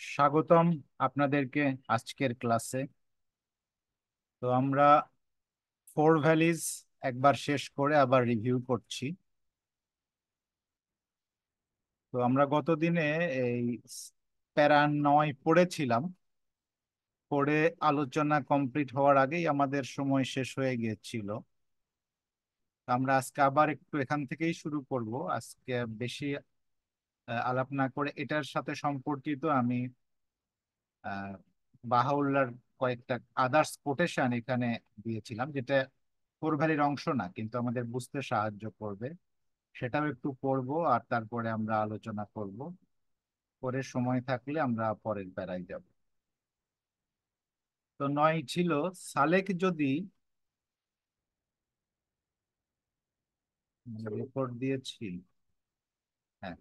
স্বাগতম আপনাদেরকে আজকের ক্লাসে। তো আমরা ফোর ভ্যালিজ একবার শেষ করে আবার রিভিউ করছি। তো আমরা গতদিনে এই প্যারা 9 পড়েছিলাম। পড়ে আলোচনা কমপ্লিট হওয়ার আগেই আমাদের সময় শেষ হয়ে গিয়েছিল। আমরা আজকে আবার একটু এখান থেকেই শুরু করব। আজকে বেশি আলাপ না করে এটার সাথে সম্পর্কিত আমি আহ বাহাউল্লাহর কয়েকটা আদার্স কোটেশন এখানে দিয়েছিলাম, যেটা কোর ভ্যালির অংশ না কিন্তু আমাদের বুঝতে সাহায্য করবে। সেটাও একটু পড়বো আর তারপরে আমরা আলোচনা করব। পরে সময় থাকলে আমরা পরের প্যারায় যাব। তো 9 ছিল, সালেক যদি, রেকর্ড দিয়েছি, হ্যাঁ,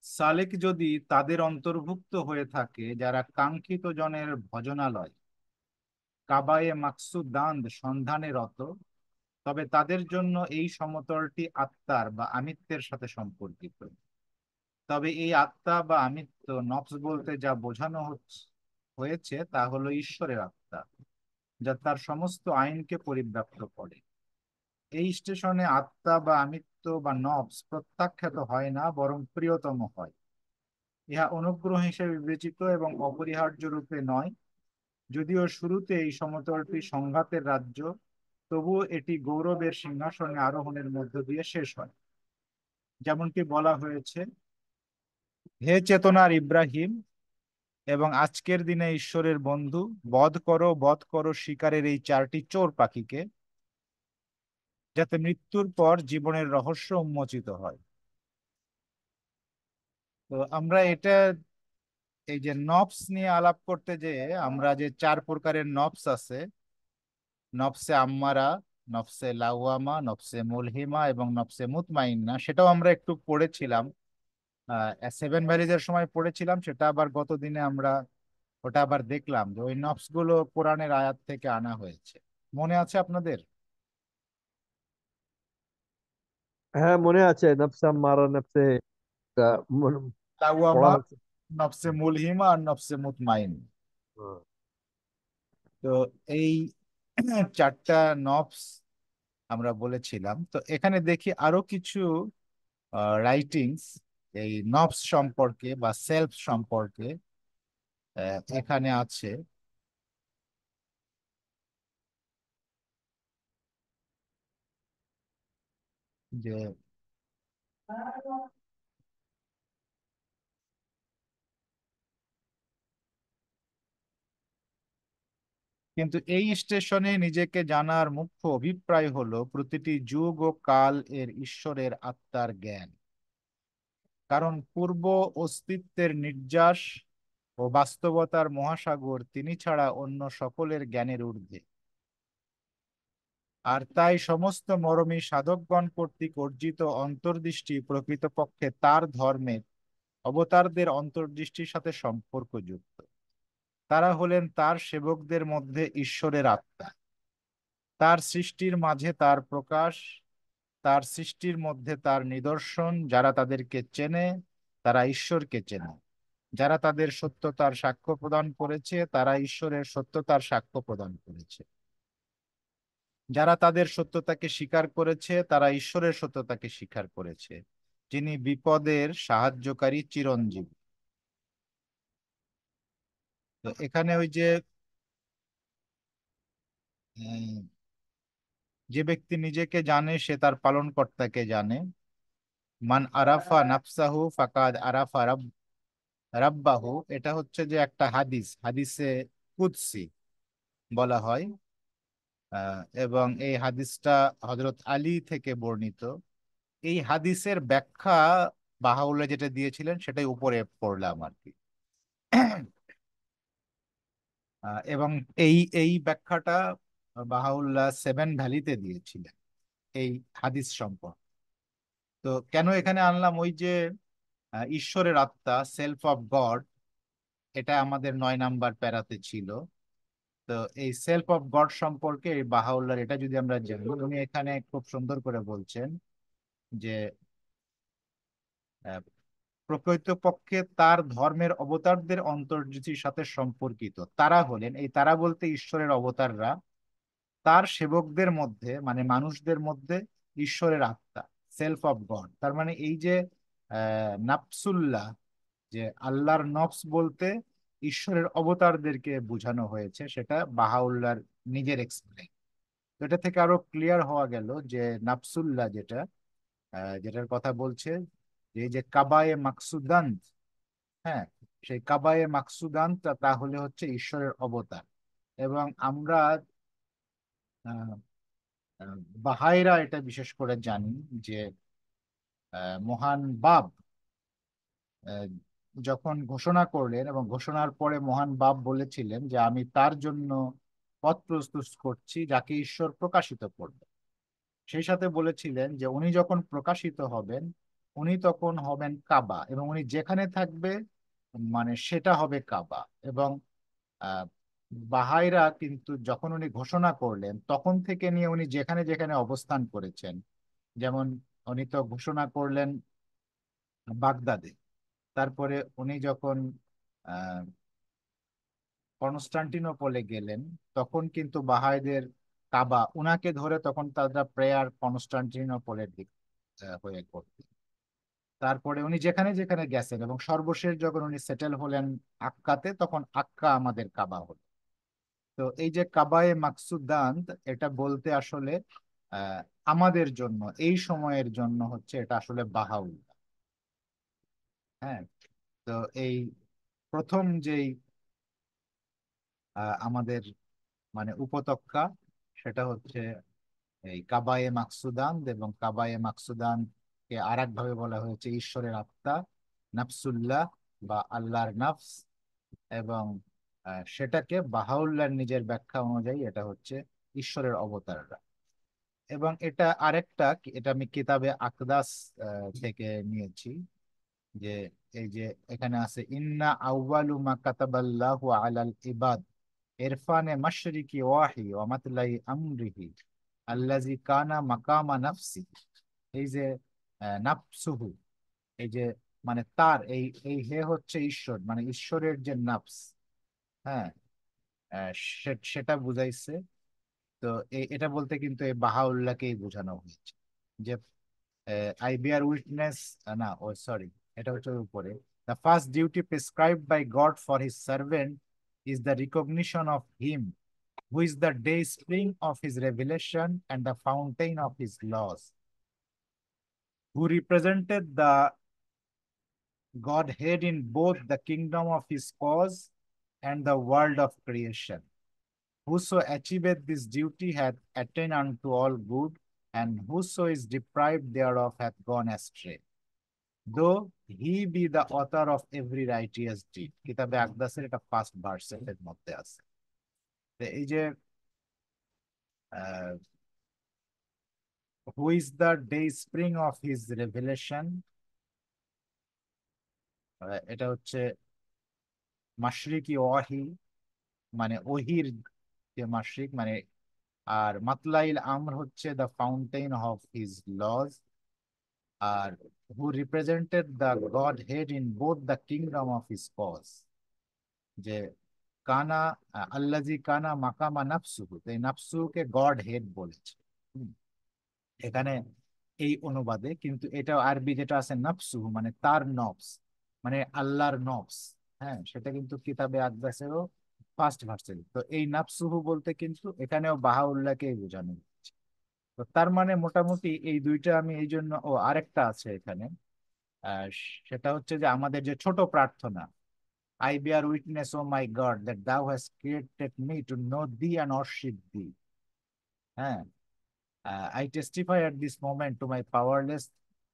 সালেক যদি তাদের অন্তর্ভুক্ত হয়ে থাকে যারা কাঙ্ক্ষিত জনের ভজনালয় কাবায়ে মাকসুদ দান্দ সন্ধানে রত, তবে তাদের জন্য এই সমতলটি আত্মার বা আমিত্বের সাথে সম্পর্কিত। তবে এই আত্মা বা আমিত্ব নফস বলতে যা বোঝানো হয়েছে তা হলো ঈশ্বরের আত্মা, যা তার সমস্ত আইনকে পরিব্যাপ্ত করে। এই স্টেশনে আত্মা বা আমিত্ব বা নফস প্রত্যাখ্যাত হয় না, বরং প্রিয়তম হয়। ইহা অনুগ্রহ হিসেবে বিবেচিত এবং অপরিহার্য রূপে নয়। যদিও শুরুতে এই সমতলটি সংঘাতের রাজ্য, তবুও এটি গৌরবের সিংহাসনে আরোহণের মধ্য দিয়ে শেষ হয়। যেমনটি বলা হয়েছে, হে চেতনার ইব্রাহিম এবং আজকের দিনে ঈশ্বরের বন্ধু, বধ করো শিকারের এই 4টি চোর পাখিকে, যাতে মৃত্যুর পর জীবনের রহস্য উন্মোচিত হয়। তো আমরা এটা, এই যে নফস নিয়ে আলাপ করতে, যে আমরা যে 4 প্রকারের নফস আছে, নফসে আম্মারা, নফসে লাওয়ামা, নফসে মুলহিমা এবং নফসে মুতমাইন্না, সেটাও আমরা একটু পড়েছিলাম। সেভেন ভ্যালিজের সময় পড়েছিলাম সেটা, আবার গত দিনে আমরা ওটা আবার দেখলাম যে ওই নফস গুলো কোরআনের আয়াত থেকে আনা হয়েছে। মনে আছে আপনাদের? হ্যাঁ, মনে আছে। নফসে আম্মারা, নফসে পড়া লাওয়ামা, হচ্ছে। নফসে মুলহিমা আর নফসে মুতমাইন। হুম। তো এই 4টা নফস আমরা বলেছিলাম। তো এখানে দেখি আরো কিছু রাইটিংস এই নফস সম্পর্কে বা সেলফ সম্পর্কে এখানে আছে। যে কিন্তু এই স্টেশনে নিজেকে জানার মুখ্য অভিপ্রায় হলো প্রতিটি যুগ ও কাল এর ঈশ্বরের আত্মার জ্ঞান। কারণ পূর্ব অস্তিত্বের নির্যাস ও বাস্তবতার মহাসাগর তিনি ছাড়া অন্য সকলের জ্ঞানের ঊর্ধ্বে। আর তাই সমস্ত মরমী সাধকগণ কর্তৃক অর্জিত অন্তর্দৃষ্টি প্রকৃতপক্ষে তার ধর্মের অবতারদের অন্তর্দৃষ্টির সাথে সম্পর্কযুক্ত। তারা হলেন তার সেবকদের মধ্যে ঈশ্বরের আত্মা। তার সৃষ্টির মাঝে তার প্রকাশ, তার সৃষ্টির মধ্যে তার নিদর্শন। যারা তাদেরকে চেনে তারা ঈশ্বরকে চেনে। যারা তাদের সত্যতার সাক্ষ্য প্রদান করেছে তারা ঈশ্বরের সত্যতার সাক্ষ্য প্রদান করেছে। যারা তাদের সত্যতাকে স্বীকার করেছে তারা ঈশ্বরের সত্যতাকে স্বীকার করেছে, যিনি বিপদের সাহায্যকারী চিরঞ্জীব। তো এখানে ওই যে যে ব্যক্তি নিজেকে জানে সে তার পালনকর্তাকে জানে। মান আরাফা নাফসাহু ফাকাদ আরাফা রাব্বাহু, এটা হচ্ছে যে একটা হাদিস, হাদিসে কুদসি বলা হয়। এবং এই হাদিসটা হযরত আলী থেকে বর্ণিত। এই হাদিসের ব্যাখ্যা বাহাউল্লাহ যেটা দিয়েছিলেন সেটাই উপরে পড়লাম আর কি। এবং এই এই ব্যাখ্যাটা বাহাউল্লাহ সেভেন ভ্যালিতে দিয়েছিলেন এই হাদিস সম্পর্কে। তো কেন এখানে আনলাম, ওই যে ঈশ্বরের আত্মা, সেলফ অফ গড, এটা আমাদের 9 নাম্বার প্যারাতে ছিল। তো এই সেলফ অফ গড সম্পর্কে এই বাহাউল্লাহ এটা যদি আমরা জানি, উনি এখানে খুব সুন্দর করে বলছেন যে আহ, প্রকৃতপক্ষে তার ধর্মের অবতারদের অন্তর্দৃষ্টির সাথে সম্পর্কিত তারা হলেন, এই তারা বলতে ঈশ্বরের অবতাররা, তার সেবকদের মধ্যে মানে মানুষদের মধ্যে ঈশ্বরের আত্মা, সেলফ অফ গড। তার মানে এই যে নাফসুল্লাহ, যে আল্লাহর নফস বলতে ঈশ্বরের অবতারদেরকে বোঝানো হয়েছে, সেটা বাহাউল্লাহর নিজের এক্সপ্লেন। তো এটা থেকে আরো ক্লিয়ার হওয়া গেল যে নাফসুল্লাহ যেটার কথা বলছে, যে এই যে কাবায়ে মাকসুদান্ত, হ্যাঁ, সেই কাবায়ে মাকসুদান্ত তাহলে হচ্ছে ঈশ্বরের অবতার। এবং আমরা আহ, আহ, বাহাইরা এটা বিশেষ করে জানি যে মহান বাপ আহ, যখন ঘোষণা করলেন, এবং ঘোষণার পরে মহান বাপ বলেছিলেন যে আমি তার জন্য পথ প্রস্তুত করছি যাকে ঈশ্বর প্রকাশিত করবে। সেই সাথে বলেছিলেন যে উনি যখন প্রকাশিত হবেন, উনি তখন হবেন কাবা, এবং উনি যেখানে থাকবে মানে সেটা হবে কাবা। এবং আহ বাহাইরা কিন্তু যখন উনি ঘোষণা করলেন তখন থেকে নিয়ে উনি যেখানে যেখানে অবস্থান করেছেন, যেমন উনি তো ঘোষণা করলেন বাগদাদে, তারপরে উনি যখন আহ কনস্টান্টিনোপলে গেলেন, তখন কিন্তু বাহাইদের কাবা উনাকে ধরে তখন তারা প্রেয়ার কনস্টান্টিনোপলের দিক হয়ে করতেন। তারপরে উনি যেখানে যেখানে গেছেন, এবং সর্বশেষ যখন উনি সেটেল হলেন আক্কাতে, তখন আক্কা আমাদের কাবা হলো। তো এই যে কাবায়ে মাকসুদান্ত, এটা বলতে আসলে আহ আমাদের জন্য এই সময়ের জন্য হচ্ছে এটা আসলে বাহাউল্লাহ। হ্যাঁ, তো এই প্রথম যেই আমাদের মানে উপত্যকা, সেটা হচ্ছে এই কাবায়ে মাকসুদান, এবং কাবায়ে মাকসুদান কে আর এক ভাবে বলা হয়েছে ঈশ্বরের আত্মা, নাফসুল্লাহ বা আল্লাহর নাফস। এবং সেটাকে বাহাউল্লাহর নিজের ব্যাখ্যা অনুযায়ী এটা হচ্ছে ঈশ্বরের অবতাররা। এবং এটা আরেকটা, এটা আমি কিতাবে আকদাস থেকে নিয়েছি, যে এই যে এখানে আছে ইন্না আউয়ালু মা কাতাবাল্লাহু আলাল ইবাদ ইরফানে মাশরিকি ওয়াহি ওয়া মাতলাই আমরিহি আল্লাজি কানা মাকামা নাফসি। এই যে নাফসুহু, এই যে মানে তার এই এই হে হচ্ছে ঈশ্বর, মানে ঈশ্বরের যে নাফস, হ্যাঁ, আহ, সেটা বুঝাইছে। তো এটা বলতে কিন্তু এই বাহাউল্লাহকেই বোঝানো হয়েছে, যে আই বিয়ার উইটনেস, না ও সরি, এটা হচ্ছে ওর উপরে, the first duty prescribed by God for his servant is the recognition of him who is the day spring of his revelation and the fountain of his laws, who represented the Godhead in both the kingdom of his cause and the world of creation. Whoso achieveth this duty hath attained unto all good, and whoso is deprived thereof hath gone astray. Though he be the author of every righteous deed. কিতাবে আকদাসের এটা first ভার্সের মধ্যে আছে। তো এই যে হু is the day spring of his revelation, এটা হচ্ছে মাশরিকি ওয়াহি, মানে ওহির যে মাসিক মানে, আর মাতলাইল আমর হচ্ছে the fountain of his laws, আর who represented the Godhead in both the kingdom of his cause, যে কানা আল্লাজি কানা মাকামা নাফসুহু, তো এই নাফসুকে গড হেড বলেছে। হুম, এখানে এই অনুবাদে কিন্তু এটা আরবি যেটা আছে নাফসুহু মানে তার নফস, মানে আল্লাহর নফস, হ্যাঁ, সেটা কিন্তু কিতাবে আকদাসেরও ফার্স্ট ভার্সে। তো এই নাফসুহু বলতে কিন্তু এখানেও বাহাউল্লাহকে বোঝানো হচ্ছে। তো তার মানে মোটামুটি এই দুইটা আমি এই জন্য, ও আরেকটা আছে এখানে, আহ, সেটা হচ্ছে যে আমাদের যে ছোট প্রার্থনা, I bear witness, O my God, that thou hast created me to know thee and worship thee. হ্যাঁ, I testify at this moment to my powerless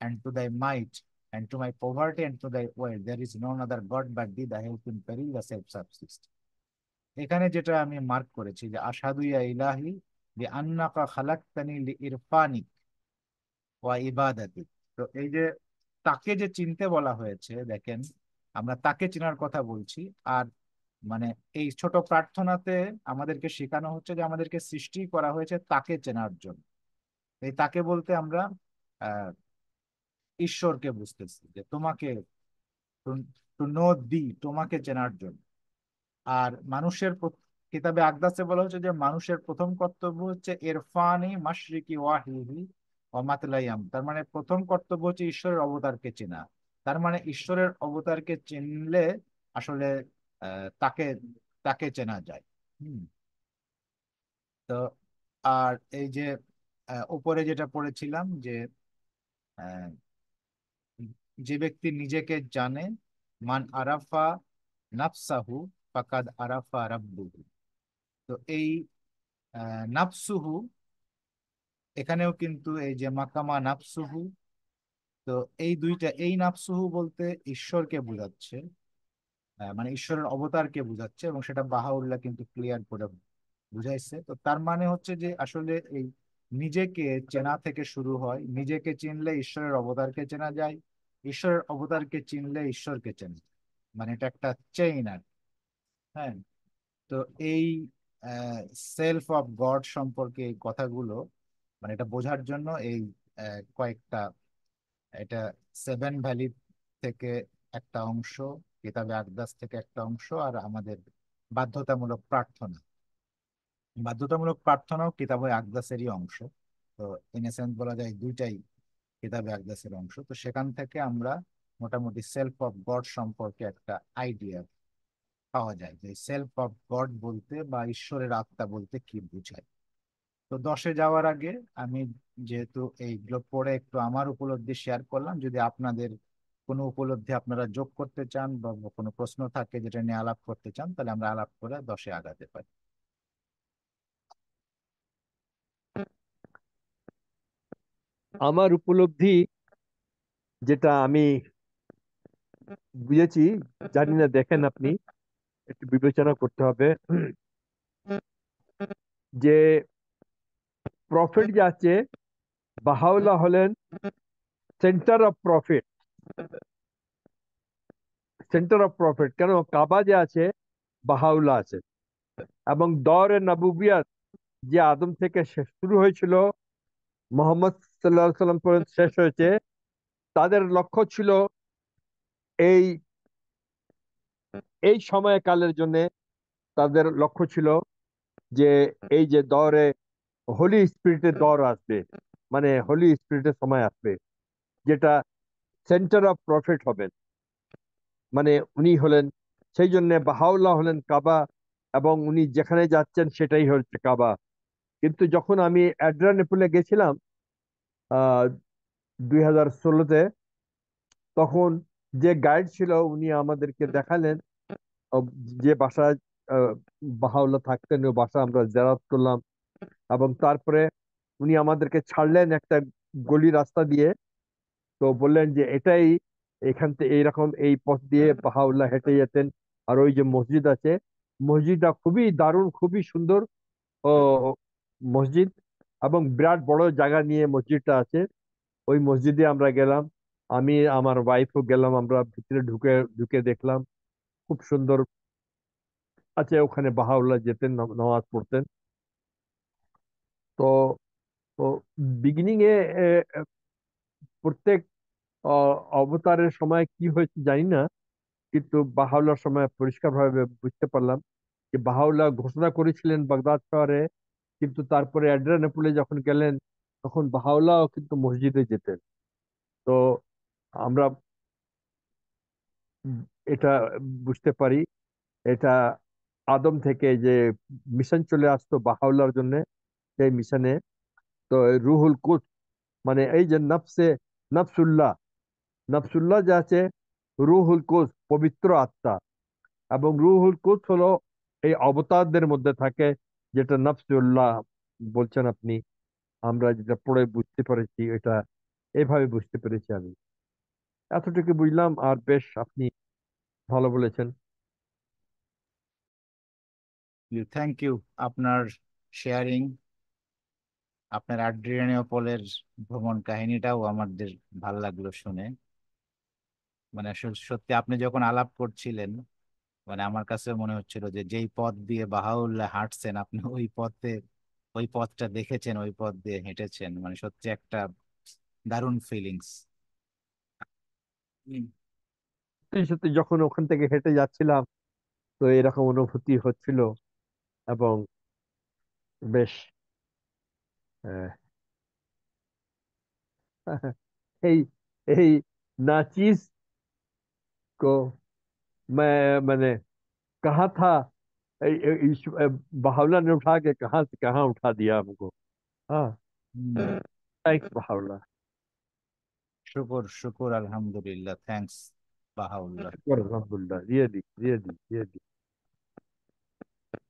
and to thy might and to my poverty and to thy will. There is none other God but thee, the help in peril, the self-subsist. এখানে যেটা আমি mark করেছি যে আশহাদু ইয়া ইলাহি যে আন্নাকা খালাকতানি লিইরফানিক ওয়া ইবাদাতি। তো এই যে তাকে যে চিনতে বলা হয়েছে, দেখেন আমরা তাকে চেনার কথা বলছি, আর মানে এই ছোট প্রার্থনাতে আমাদেরকে শেখানো হচ্ছে যে আমাদেরকে সৃষ্টি করা হয়েছে তাকে চেনার জন্য। এই তাকে বলতে আমরা আহ ঈশ্বরকে বুঝতেছি, যে তোমাকে, টু নো দি, তোমাকে চেনার জন্য। আর কিতাবে আকদাসে বলা হচ্ছে যে মানুষের প্রথম কর্তব্য হচ্ছে ইরফানি মাশরিকি ওয়াহিহি ওয়া মাতলাইয়াম, তার মানে প্রথম কর্তব্য হচ্ছে ঈশ্বরের অবতারকে চেনা। তার মানে ঈশ্বরের অবতারকে চিনলে আসলে তাকে তাকে চেনা যায়। হুম। তো আর এই যে উপরে যেটা পড়েছিলাম যে আহ, যে ব্যক্তি নিজেকে জানে, মান আরাফা নাফসাহু ফাকাদ আরাফা রাব্বুহু। তো এই নাফসুহু, এখানেও কিন্তু এই যে মাকামা নাফসুহু, তো এই নাফসুহু বলতে ঈশ্বরকে বোঝাচ্ছে, মানে ঈশ্বরের অবতারকে বোঝাচ্ছে, এবং সেটা বাহাউল্লাহ কিন্তু ক্লিয়ার করে বুঝাইছে। তো তার মানে হচ্ছে যে আসলে এই নিজেকে চেনা থেকে শুরু হয়, নিজেকে চিনলে ঈশ্বরের অবতারকে চেনা যায়, ঈশ্বরের অবতারকে চিনলে ঈশ্বরকে চেনা যায়। মানে এটা একটা চেইন আর কি। হ্যাঁ। তো এই সেলফ অফ গড সম্পর্কে এই কথাগুলো, মানে এটা বোঝার জন্য এই কয়েকটা, এটা সেভেন ভ্যালি থেকে একটা অংশ, কিতাবে আকদাস থেকে একটা অংশ, আর আমাদের বাধ্যতামূলক প্রার্থনা, বাধ্যতামূলক প্রার্থনাও কিতাবে আকদাসেরই অংশ। তো ইন এসেন্স বলা যায় দুইটাই কিতাবে আকদাসের অংশ। তো সেখান থেকে আমরা মোটামুটি সেলফ অফ গড সম্পর্কে একটা আইডিয়া পাওয়া যায়, যে সেলফ অফ গড বলতে বা ঈশ্বরের আত্মা বলতে কি বোঝায়। তো 10-এ যাওয়ার আগে আমি যেহেতু এইগুলো পড়ে একটু আমার উপলব্ধি শেয়ার করলাম, যদি আপনাদের কোনো উপলব্ধি আপনারা যোগ করতে চান বা কোনো প্রশ্ন থাকে যেটা নিয়ে আলাপ করতে চান, তাহলে আমরা আলাপ করে 10-এ আগাতে পারি। আমার উপলব্ধি যেটা আমি বুঝেছি, জানি না, দেখেন আপনি, একটু বিবেচনা করতে হবে যে প্রফিট যে আছে, বাহাউল্লাহ হলেন centre of profit. Centre of profit কেন? কাবা যে আছে, বাহাউল্লাহ আছে। এবং দৌরে নবুবিয়ত যে আদম থেকে শুরু হয়েছিল, মোহাম্মদ সাল্লাহ সাল্লাম পর্যন্ত শেষ হয়েছে, তাদের লক্ষ্য ছিল এই এই সময়কালের জন্য। তাদের লক্ষ্য ছিল যে এই যে দৌরে হোলি স্পিরিটের দৌর আসবে, মানে হোলি স্পিরিটের সময় আসবে, যেটা সেন্টার অফ প্রফিট হবেন। মানে উনি হলেন, সেই জন্য বাহাউল্লাহ হলেন কাবা, এবং উনি যেখানে যাচ্ছেন সেটাই হচ্ছে কাবা। কিন্তু যখন আমি অ্যাড্রানেপুলে গেছিলাম 2016-তে, তখন যে গাইড ছিল উনি আমাদেরকে দেখালেন আহ, যে বাসায় আহ, বাহাউল্লাহ থাকতেন, ওই বাসা আমরা জিয়ারত করলাম। এবং তারপরে উনি আমাদেরকে ছাড়লেন একটা গলি রাস্তা দিয়ে। তো বললেন যে এটাই, এখান থেকে এইরকম এই পথ দিয়ে বাহাউল্লাহ হেঁটে যেতেন। আর ওই যে মসজিদ আছে, মসজিদটা খুবই দারুণ, খুবই সুন্দর ও মসজিদ, এবং বিরাট বড় জায়গা নিয়ে মসজিদটা আছে। ওই মসজিদে আমরা গেলাম, আমি আমার ওয়াইফও গেলাম, আমরা ভিতরে ঢুকে ঢুকে দেখলাম খুব সুন্দর আছে। ওখানে বাহাউল্লাহ যেতেন, নামাজ পড়তেন। তো তো বিগিনিং এ প্রত্যেক অবতারের সময় কি হয়েছে জানি না, কিন্তু বাহাউল্লাহর সময় পরিষ্কারভাবে বুঝতে পারলাম যে বাহাউল্লাহ ঘোষণা করেছিলেন বাগদাদ শহরে, কিন্তু তারপরে অ্যাড্রিয়ানোপলে যখন গেলেন তখন বাহাউল্লাহ কিন্তু মসজিদে যেতেন। তো আমরা এটা বুঝতে পারি, এটা আদম থেকে যে মিশন চলে আসতো বাহাউল্লাহর জন্য, সেই মিশনে তো রুহুল কুদস, মানে এই যে নফসে নফসুল্লাহ, নফসুল্লাহ যে আছে, রুহুল কুদস পবিত্র আত্মা, এবং রুহুল কুদস হলো এই অবতারদের মধ্যে থাকে, যেটা নফসুল্লাহ বলছেন আপনি। আমরা যেটা পড়ে বুঝতে পেরেছি, এটা এইভাবে বুঝতে পেরেছি আমি। এতটুকু বুঝলাম, আর বেশ আপনি ভালো বলেছেন। Thank you. আপনার শেয়ারিং, আপনার অ্যাড্রিয়ানোপলের ভ্রমণ কাহিনীটাও আমাদের ভাল লাগলো শুনে। মানে সত্যি আপনি যখন আলাপ করছিলেন, মানে আমার কাছে মনে হচ্ছিল যে যেই পথ দিয়ে বাহাউল্লাহ হাঁটছেন আপনি ওই পথটা দেখেছেন, ওই পথ দিয়ে হেঁটেছেন, মানে সত্যি একটা দারুণ ফিলিংস। সত্যি সত্যি যখন ওখান থেকে হেঁটে যাচ্ছিলাম, তো এরকম অনুভূতি হচ্ছিল। এবং বেশ আহ, এই এই नाचीज को मैं मैंने कहा था, बावला ने उठा के कहाँ से कहाँ उठा दिया हमको। हाँ, थैंक्स बावला। শুকর শুকর, আলহামদুলিল্লাহ, থ্যাঙ্কস বাহাউল্লাহ। শুকর আলহামদুলিল্লাহ, রিয়েলি রিয়েলি রিয়েলি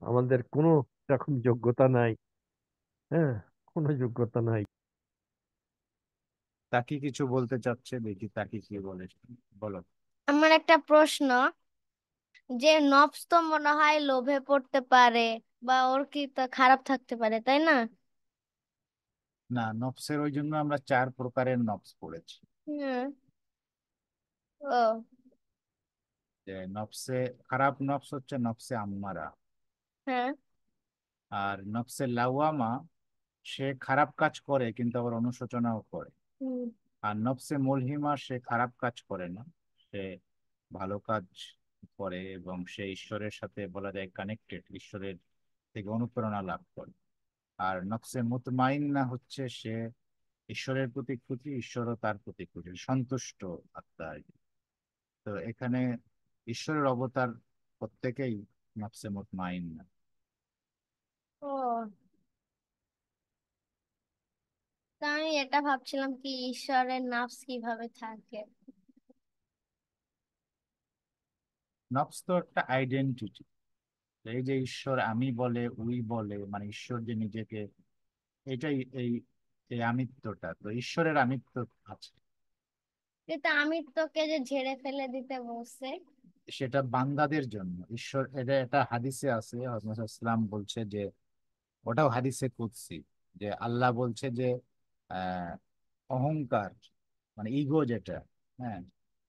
আমাদের কোনো রকম যোগ্যতা নাই। হ্যাঁ, কোনো যোগ্যতা নাই। তাকে কিছু বলতে চাচ্ছে, দেখি তাকে কি বলে, বলো। আমার একটা প্রশ্ন, যে নবস তো মনে হয় লোভে পড়তে পারে, বা ওর কি তা খারাপ থাকতে পারে, তাই না? না, নফসের ওই জন্য আমরা 4 প্রকারের নফস পড়েছি। হুম। ও। যে নফসে খারাপ নফস হচ্ছে নফসে আম্মারা, হ্যাঁ। আর নফসে লাওয়ামা সে খারাপ কাজ করে কিন্তু আবার অনুশোচনাও করে। হুম। আর নফসে মুলহিমা সে খারাপ কাজ করে না, সে ভালো কাজ করে এবং সে ঈশ্বরের সাথে বলা যায় কানেক্টেড, ঈশ্বরের থেকে অনুপ্রেরণা লাভ করে। আর নফসে মুতমাইন্না হচ্ছে সে ঈশ্বরের প্রতি খুশি, ঈশ্বরও তার প্রতি খুশি, সন্তুষ্ট আত্মা আর কি। তো এখানে ঈশ্বরের অবতার প্রত্যেকেই নফসে মুতমাইন্না। ও, তা আমি এটা ভাবছিলাম কি ঈশ্বরের নাফস কিভাবে থাকে। নফস তো একটা আইডেন্টিটি। এই যে ঈশ্বর আমি বলে, উই বলে, মানে ঈশ্বর যে নিজেকে, এটাই এই এই আমিত্বটা, তো ঈশ্বরের আমিত্ব আছে। কিন্তু আমি তোকে যে ঝেড়ে ফেলে দিতে বলছে। সেটা বান্দাদের জন্য ঈশ্বর, এটা হাদিসে আছে, হযরত মুহাম্মদ সাল্লাল্লাহু আলাইহি ওয়াসাল্লাম বলছে যে, ওটাও হাদিসে কুদসি, যে আল্লাহ বলছে যে আহ অহংকার, মানে ইগো যেটা, হ্যাঁ,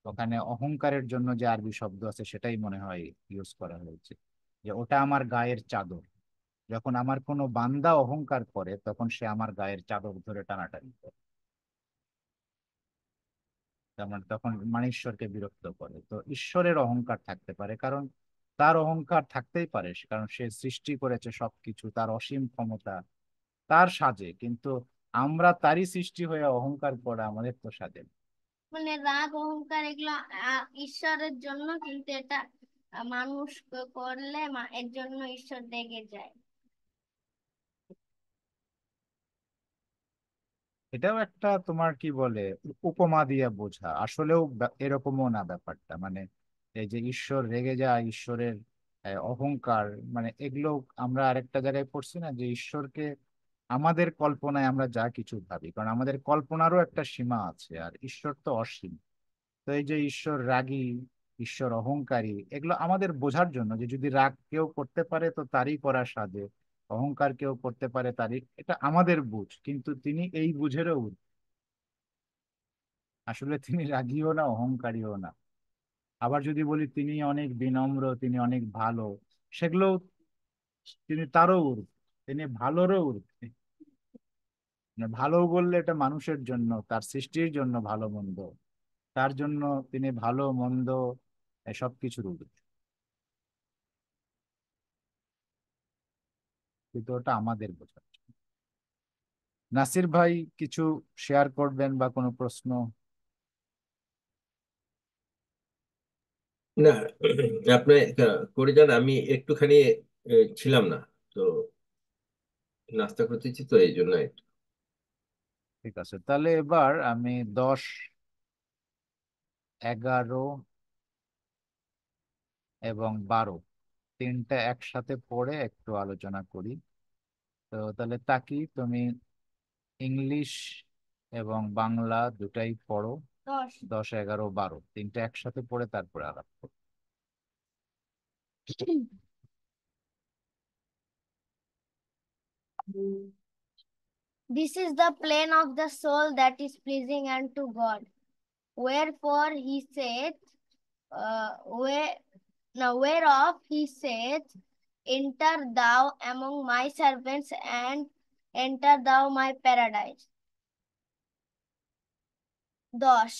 ওখানে অহংকারের জন্য যে আরবি শব্দ আছে সেটাই মনে হয় ইউজ করা হয়েছে, যে ওটা আমার গায়ের চাদর। যখন আমার কোনো বান্দা অহংকার করে তখন সে আমার গায়ের চাদর ধরে টানাটানি করে, তার মানে তখন মানে ঈশ্বরকে বিরক্ত করে। তো ঈশ্বরের অহংকার থাকতে পারে, কারণ তার অহংকার থাকতেই পারে, কারণ সে সৃষ্টি করেছে সবকিছু, তার অসীম ক্ষমতা তার সাজে, কিন্তু আমরা তারই সৃষ্টি হয়ে অহংকার করা আমাদের তো সাজে না। মানে রাগ অহংকার এগুলো ঈশ্বরের জন্য, কিন্তু এটা মানুষ করলে এর জন্য ঈশ্বর রেগে যায়। এটাও একটা তোমার কি বলে উপমা দিয়ে বোঝা, আসলেও এরকমও না ব্যাপারটা, মানে এই যে ঈশ্বর রেগে যায়, ঈশ্বরের অহংকার, মানে এগুলো আমরা আরেকটা জায়গায় পড়ছি না, যে ঈশ্বরকে আমাদের কল্পনায় আমরা যা কিছু ভাবি, কারণ আমাদের কল্পনারও একটা সীমা আছে, আর ঈশ্বর তো অসীম। তো এই যে ঈশ্বর রাগী, ঈশ্বর অহংকারী, এগুলো আমাদের বোঝার জন্য, যে যদি রাগ কেউ করতে পারে তো তারই করা সাজে, অহংকার কেউ করতে পারে তারই, এটা আমাদের বুঝ, কিন্তু তিনি এই বুঝেরও ঊর্ধ্বে। আসলে তিনি রাগীও না, অহংকারীও না। আবার যদি বলি তিনি অনেক বিনম্র, তিনি অনেক ভালো, সেগুলো তিনি তারও ঊর্ধ্বে, তিনি ভালোরও ঊর্ধ্বে। মানে ভালো বললে এটা মানুষের জন্য, তার সৃষ্টির জন্য ভালো মন্দ, তার জন্য তিনি ভালো মন্দ সব কিছুর ঊর্ধ্বে, কিন্তু ওটা আমাদের বোঝা। নাসির ভাই কিছু শেয়ার করবেন বা কোনো প্রশ্ন? না, আপনি করে যান। আমি একটুখানি ছিলাম না তো, নাস্তা করতেছি তো এই জন্য একটু। ঠিক আছে, তাহলে এবার আমি 10, 11 এবং 12 তিনটা একসাথে পড়ে একটু আলোচনা করি। তো তাহলে তাকি তুমি ইংলিশ এবং বাংলা দুটাই পড়ো, 10। 10, 11, 12 তিনটা একসাথে পড়ে তারপরে আলাপ করো। This is the plan of the soul that is pleasing unto God. Wherefore he said, uh, where Now whereof he saith, enter thou among my servants and enter thou my paradise. 10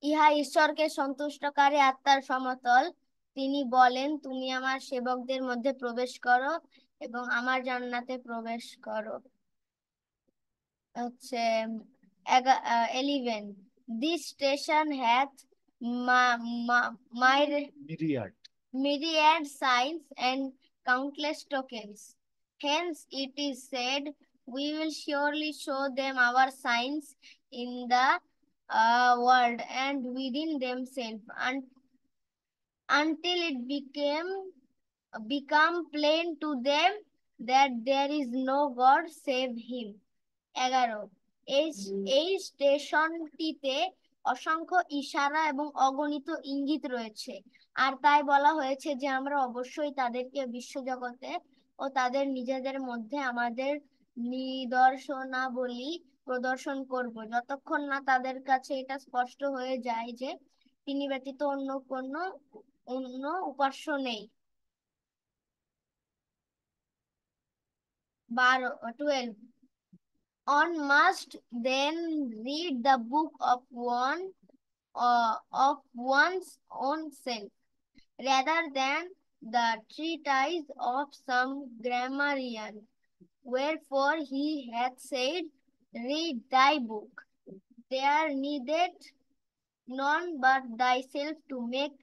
ইহা ঈশ্বরকে সন্তুষ্টকারী আত্মার সমতল। তিনি বলেন, তুমি আমার সেবকদের মধ্যে প্রবেশ করো এবং আমার জান্নাতে প্রবেশ করো। হচ্ছে 11 This station hath my myriad signs and countless tokens. Hence it is said, we will surely show them our signs in the world and within themselves, until it become plain to them that there is no God save him. 11 এই স্টেশনটিতে অসংখ্য ইশারা এবং অগণিত ইঙ্গিত রয়েছে, আর তাই বলা হয়েছে যে আমরা অবশ্যই তাদেরকে বিশ্বজগতে ও তাদের নিজেদের মধ্যে আমাদের নিদর্শনাবলী প্রদর্শন করব, যতক্ষণ না তাদের কাছে এটা স্পষ্ট হয়ে যায় যে তিনি ব্যতীত অন্য উপাস্য নেই। 12 One must then read the book of one's own self, rather than the treatise of some grammarian. Wherefore he hath said, read thy book. There needeth none but thyself to make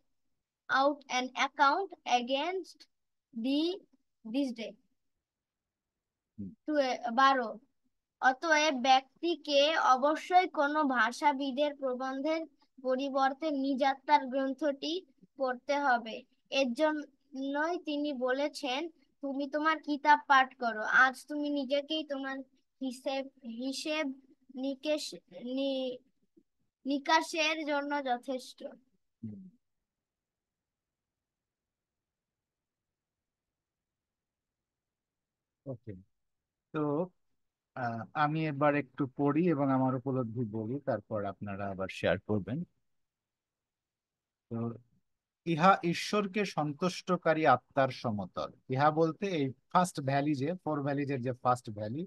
out an account against thee this day. 12 অতএব ব্যক্তিকে অবশ্যই কোনো ভাষাবিদের প্রবন্ধের পরিবর্তে নিজ আত্মার গ্রন্থটি পড়তে হবে। এর জন্যই তিনি বলেছেন, তুমি তোমার কিতাব পাঠ করো, আজ তুমি নিজেকেই তোমার হিসেব নিকাশের জন্য যথেষ্ট। ওকে, তো আমি এবার একটু পড়ি এবং আমার উপলব্ধি বলি, তারপর আপনারা আবার শেয়ার করবেন। তো ইহা ঈশ্বরকে সন্তুষ্টকারী আত্মার সমতল। ইহা বলতে এই ফার্স্ট ভ্যালি, যে 4 ভ্যালিজের যে ফার্স্ট ভ্যালি,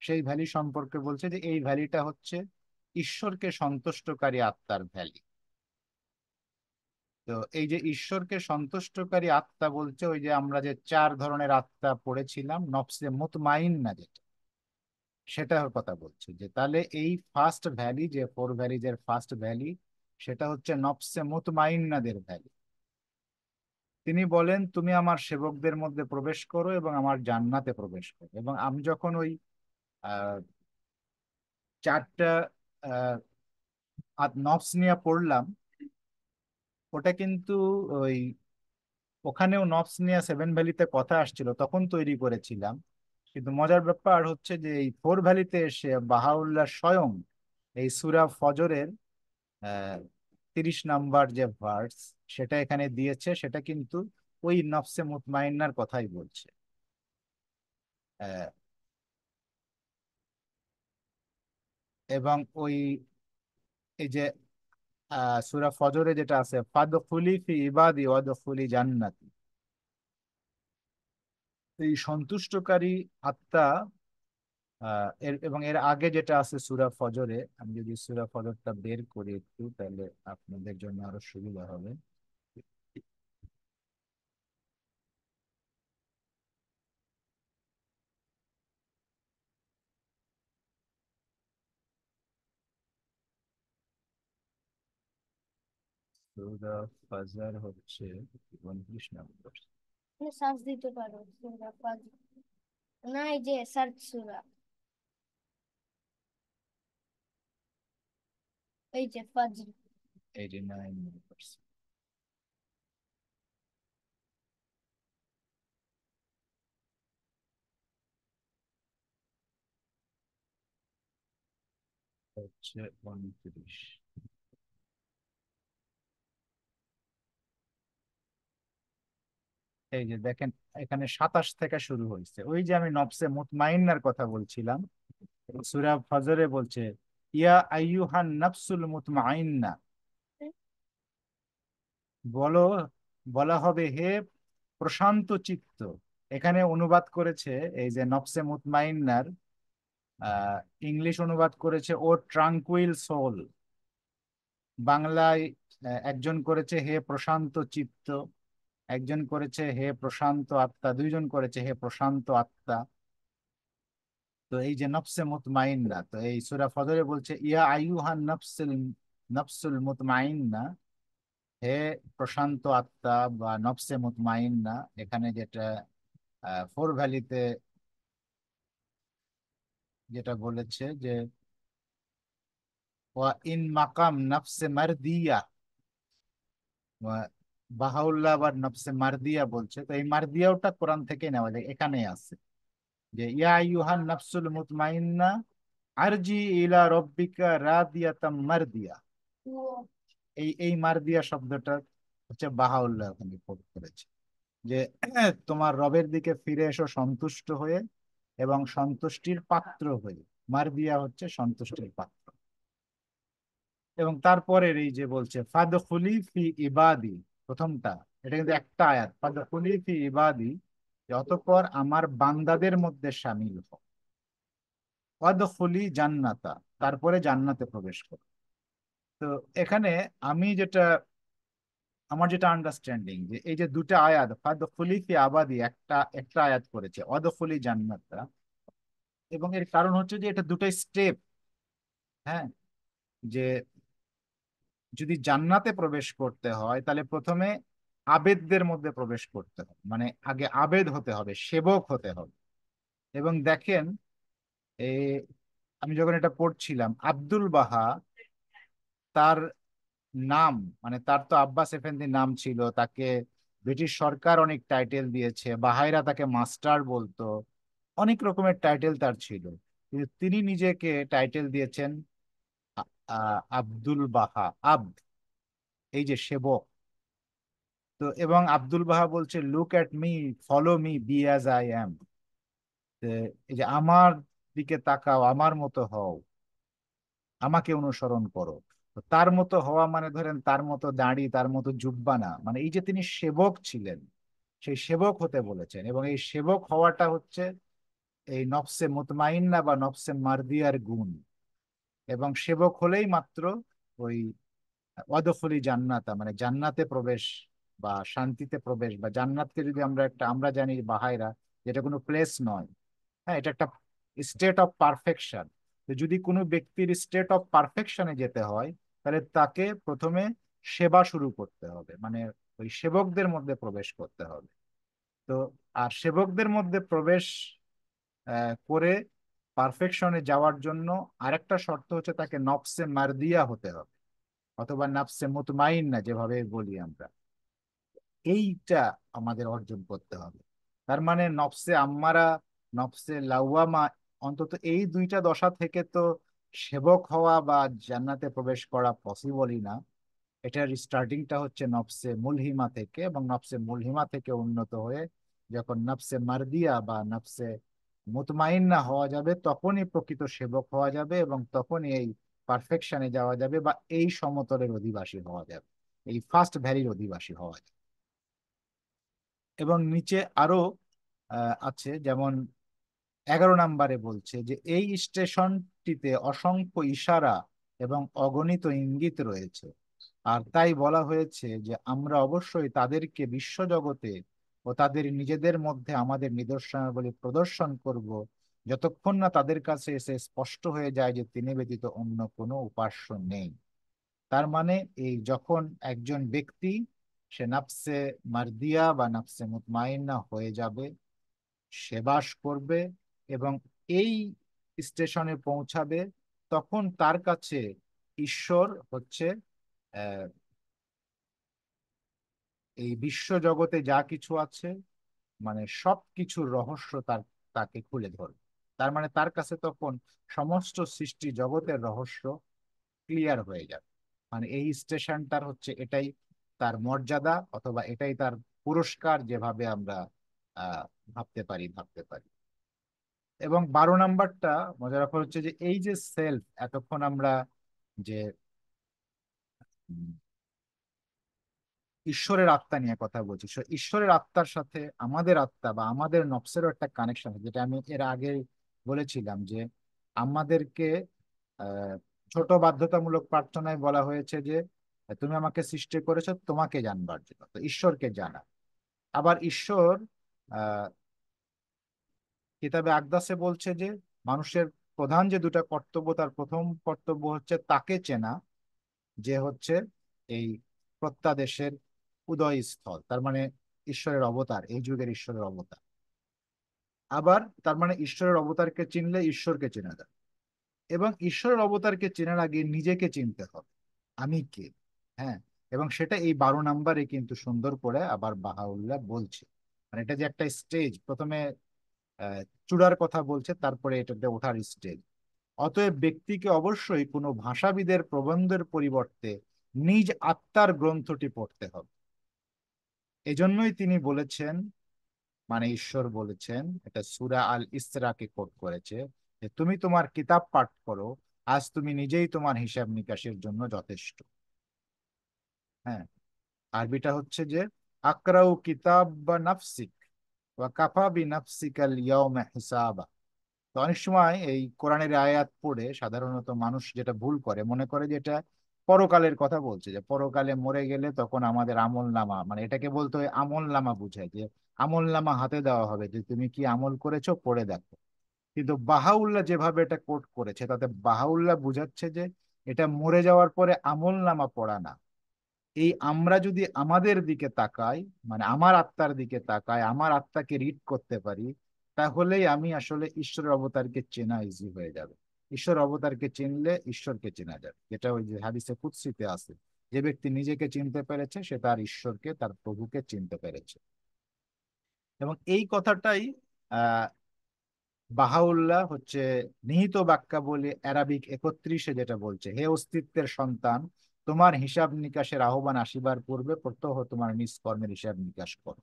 সেই ভ্যালি সম্পর্কে বলছে যে এই ভ্যালিটা হচ্ছে ঈশ্বরকে সন্তুষ্টকারী আত্মার ভ্যালি। তো এই যে ঈশ্বরকে সন্তুষ্টকারী আত্মা বলছে, ওই যে আমরা যে 4 ধরনের আত্মা পড়েছিলাম, নফসে মুতমাইন্না যেটা, সেটার কথা বলছে। যে তাহলে এই ফার্স্ট ভ্যালি, যে 4 ভ্যালিজের ফার্স্ট ভ্যালি, সেটা হচ্ছে নফসে মুতমাইন্নাদের ভ্যালি। তিনি বলেন, তুমি আমার সেবকদের মধ্যে প্রবেশ করো এবং আমার জান্নাতে প্রবেশ করো। এবং আমি যখন ওই 4টা নফস নিয়ে পড়লাম, ওটা কিন্তু ওই ওখানেও নফস নিয়ে 7 ভ্যালিতে কথা আসছিল, তখন তৈরি করেছিলাম। কিন্তু মজার ব্যাপার হচ্ছে যে এই 4 ভ্যালিতে এসে বাহাউল্লাহ স্বয়ং এই সূরা ফজরের 30 নাম্বার যে ভার্স, সেটা এখানে দিয়েছে, সেটা কিন্তু ওই নফসে মুতমাইন্নার কথাই বলছে। আহ, এবং ওই এই যে সূরা ফজরে যেটা আছে, ফাদখুলি ফি ইবাদি ওয়াদখুলি জান্নাতি, এই সন্তুষ্টকারী আত্মা। এবং এর আগে যেটা আছে সূরা ফজরে, আমি যদি সূরা ফজরটা বের করি একটু, তাহলে আপনাদের জন্য আরো সুবিধা হবে। সূরা ফজর হচ্ছে 29 নম্বর। সার্চ দিতে পারো সূরা ফাজর, না এই যে সার্চ সূরা, এই যে ফাজর। 89 নম্বর হচ্ছে 29। এই যে দেখেন, এখানে 27 থেকে শুরু হয়েছে। ওই যে আমি নফসে মুতমাইন্নার কথা বলছিলাম, সূরা ফজরে বলছে, ইয়া আইয়ুহান নাফসুল মুতমাইন্না, বলো বলা হবে হে প্রশান্ত চিত্ত। এখানে অনুবাদ করেছে এই যে নফসে মুতমাইন্নার আহ ইংলিশ অনুবাদ করেছে ও ট্রাঙ্কুইল সোল। বাংলায় একজন করেছে হে প্রশান্ত চিত্ত, একজন করেছে হে প্রশান্ত আত্মা, দুইজন করেছে হে প্রশান্ত আত্মা। তো এই যে নফসে মুতমাইন্না, তো এই সূরা ফজরে বলছে ইয়া আইয়ুহান নফসুল মুতমাইন্না, হে প্রশান্ত আত্মা বা নফসে মুতমাইন্না। এখানে যেটা ফোর ভ্যালিতে যেটা বলেছে যে ওয়া ইন মাকাম নফসে মারদিয়া, বাহাউল্লাহ আবার নফসে মারদিয়া বলছে, তো এই মারদিয়াওটা কোরআন থেকে নেওয়া যায়, এখানে আছে যে ইয়া আইয়ুহান নফসুল মুতমাইন্না আরজি ইলা রব্বিকা রাদিয়াতাম মারদিয়া। এই এই মারদিয়া শব্দটা হচ্ছে বাহাউল্লাহ ওখানে কোট করেছে যে তোমার রবের দিকে ফিরে এসো সন্তুষ্ট হয়ে এবং সন্তুষ্টির পাত্র হয়ে। মারদিয়া হচ্ছে সন্তুষ্টির পাত্র। এবং তারপরের এই যে বলছে ফাদখুলি ফি ইবাদি, প্রথমটা এটা কিন্তু একটা আয়াত, ফাদখুলি ফি ইবাদি, যে অতঃপর আমার বান্দাদের মধ্যে শামিল হও। ওয়াদখুলি জান্নাতা, তারপরে জান্নাতে প্রবেশ করো। তো এখানে আমি যেটা, আমার যেটা আন্ডারস্ট্যান্ডিং, যে এই যে দুটো আয়াত ফাদখুলি ফি আবাদি, একটা একটা আয়াত করেছে ওয়াদখুলি জান্নাতা, এবং এর কারণ হচ্ছে যে এটা দুটো স্টেপ। হ্যাঁ, যে যদি জান্নাতে প্রবেশ করতে হয় তাহলে প্রথমে আবেদদের মধ্যে প্রবেশ করতে হবে, মানে আগে আবেদ হতে হবে, সেবক হতে হবে। এবং দেখেন এই আমি যখন এটা পড়ছিলাম, আব্দুল বাহা, তার নাম, মানে তার তো আব্বাস এফেন্দি নাম ছিল, তাকে ব্রিটিশ সরকার অনেক টাইটেল দিয়েছে, বাহাইরা তাকে মাস্টার বলতো, অনেক রকমের টাইটেল তার ছিল, কিন্তু তিনি নিজেকে টাইটেল দিয়েছেন আব্দুল বাহা, আব্দ, এই যে সেবক। এবং আব্দুল বাহা বলছে look at me, follow me, B as I am. এই যে আমার দিকে তাকাও, আমার মতো হও, আমাকে অনুসরণ করো। তো তার মতো হওয়া মানে ধরেন তার মতো দাড়ি, তার মতো জুব্বা না, মানে এই যে তিনি সেবক ছিলেন, সেই সেবক হতে বলেছেন। এবং এই সেবক হওয়াটা হচ্ছে এই নফসে মুতমাইন্না বা নফসে মারদিয়ার গুণ। এবং সেবক হলেই মাত্র ওই ওয়াদখুলি জান্নাতা, মানে জান্নাতে প্রবেশ বা শান্তিতে প্রবেশ, বা জান্নাতকে যদি আমরা একটা, আমরা জানি বাহাইরা যেটা কোনো প্লেস নয়, হ্যাঁ, এটা একটা স্টেট অফ পারফেকশন। তো যদি কোনো ব্যক্তির স্টেট অফ পারফেকশনে যেতে হয় তাহলে তাকে প্রথমে সেবা শুরু করতে হবে, মানে ওই সেবকদের মধ্যে প্রবেশ করতে হবে। তো আর সেবকদের মধ্যে প্রবেশ করে পারফেকশনে যাওয়ার জন্য আরেকটা শর্ত হচ্ছে তাকে নফসে মারদিয়া হতে হবে, অথবা নফসে মুতমাইন্না যেভাবে বলি আমরা, এইটা আমাদের অর্জন করতে হবে। তার মানে নফসে আম্মারা, নফসে লাওয়ামা, অন্তত এই দুইটা দশা থেকে তো সেবক হওয়া বা জান্নাতে প্রবেশ করা পসিবলই না। এটার স্টার্টিংটা হচ্ছে নফসে মুলহিমা থেকে, এবং নফসে মুলহিমা থেকে উন্নত হয়ে যখন নফসে মারদিয়া বা নফসে মুতমাইন্না হওয়া যাবে, তখনই প্রকৃত সেবক হওয়া যাবে, এবং তখনই এই পারফেকশনে যাওয়া যাবে বা এই সমতলের অধিবাসী হওয়া যাবে, এই ফার্স্ট ভ্যালির অধিবাসী হওয়া যাবে। এবং নিচে আরো আছে, যেমন 11 নম্বরে বলছে যে এই স্টেশনটিতে অসংখ্য ইশারা এবং অগণিত ইঙ্গিত রয়েছে, আর তাই বলা হয়েছে যে আমরা অবশ্যই তাদেরকে বিশ্বজগতে ও তাদের নিজেদের মধ্যে আমাদের নিদর্শনাবলী প্রদর্শন করব, যতক্ষণ না তাদের কাছে এসে স্পষ্ট হয়ে যায় যে তিনি ব্যতীত অন্য কোনো উপাস্য নেই। তার মানে এই যখন একজন ব্যক্তি সে নাফসে মারদিয়া বা নাফসে মুতমাইন্না হয়ে যাবে, সে বাস করবে এবং এই স্টেশনে পৌঁছাবে, তখন তার কাছে ঈশ্বর হচ্ছে আহ, এই বিশ্ব জগতে যা কিছু আছে, মানে সব কিছুর রহস্য তাকে খুলে ধরবে। তার মানে তার কাছে তখন সমস্ত সৃষ্টি জগতের রহস্য ক্লিয়ার হয়ে যাবে। মানে এই স্টেশনটার হচ্ছে এটাই তার মর্যাদা, অথবা এটাই তার পুরস্কার, যেভাবে আমরা আহ ভাবতে পারি। এবং 12 নম্বরটা মজার ব্যাপার হচ্ছে যে এই যে সেলফ, এতক্ষণ আমরা যে ঈশ্বরের আত্মা নিয়ে কথা বলছি। ঈশ্বরের আত্মার সাথে আমাদের আত্মা বা আমাদের নফসেরও একটা কানেকশন আছে, যেটা আমি এর আগে বলেছিলাম যে আমাদেরকে আহ, ছোট বাধ্যতামূলক প্রার্থনায় বলা হয়েছে যে তুমি আমাকে সৃষ্টি করেছো তোমাকে জানবার জন্য, তো ঈশ্বরকে জানা। আবার ঈশ্বর আহ কিতাবে আকদাসে বলছে যে মানুষের প্রধান যে দুটা কর্তব্য, তার প্রথম কর্তব্য হচ্ছে তাকে চেনা, যে হচ্ছে এই প্রত্যাদেশের উদয়স্থল, তার মানে ঈশ্বরের অবতার, এই যুগের ঈশ্বরের অবতার। আবার তার মানে ঈশ্বরের অবতারকে চিনলে ঈশ্বরকে চেনা যায়, এবং ঈশ্বরের অবতারকে চেনার আগে নিজেকে চিনতে হবে, আমি কে। হ্যাঁ, এবং সেটা এই 12 নম্বরে কিন্তু সুন্দর করে আবার বাহাউল্লাহ বলছে। মানে এটা যে একটা স্টেজ, প্রথমে চূড়ার কথা বলছে, তারপরে এটাতে ওঠার স্টেজ। অতএব ব্যক্তিকে অবশ্যই কোনো ভাষাবিদের প্রবন্ধের পরিবর্তে নিজ আত্মার গ্রন্থটি পড়তে হবে। এজন্যই তিনি বলেছেন, মানে ঈশ্বর বলেছেন, এটা সূরা আল ইসরাকে কোট করেছে, যে তুমি তোমার কিতাব পাঠ করো, আজ তুমি নিজেই তোমার হিসাব নিকাশের জন্য যথেষ্ট। হ্যাঁ, আরবিটা হচ্ছে যে আকরাউ কিতাব বা নাফসিক ওয়া কাফা বি নাফসিকাল ইয়াউমা হিসাবা। তো অনেক সময় এই কোরআনের আয়াত পড়ে সাধারণত মানুষ যেটা ভুল করে, মনে করে যে এটা পরকালের কথা বলছে, যে পরকালে মরে গেলে তখন আমাদের আমল নামা, মানে এটাকে বলতে হয় আমল নামা, বুঝায় যে আমল নামা হাতে দেওয়া হবে যে তুমি কি আমল করেছো পড়ে দেখো। কিন্তু বাহাউল্লাহ যেভাবে এটা কোট করেছে, তাতে বাহাউল্লাহ বুঝাচ্ছে যে এটা মরে যাওয়ার পরে আমল নামা পড়া না। এই আমরা যদি আমাদের দিকে তাকাই, মানে আমার আত্মার দিকে তাকাই, আমার আত্মাকে রিড করতে পারি, তাহলেই আমি আসলে ঈশ্বরের অবতারকে চেনা ইজি হয়ে যাবে। ঈশ্বর অবতারকে চিনলে ঈশ্বরকে চেনা যাবে, যেটা ওই যে হাদিসে কুদসিতে আছে, যে ব্যক্তি নিজেকে চিনতে পেরেছে সে তার ঈশ্বরকে, তার প্রভুকে চিনতে পেরেছে। এবং এই কথাটাই আহ বাহাউল্লাহ হচ্ছে নিহিত বাক্যাবলী অ্যারাবিক 31-এ যেটা বলছে, হে অস্তিত্বের সন্তান, তোমার হিসাব নিকাশের আহ্বান আসিবার পূর্বে প্রত্যহ তোমার নিজ কর্মের হিসাব নিকাশ করো।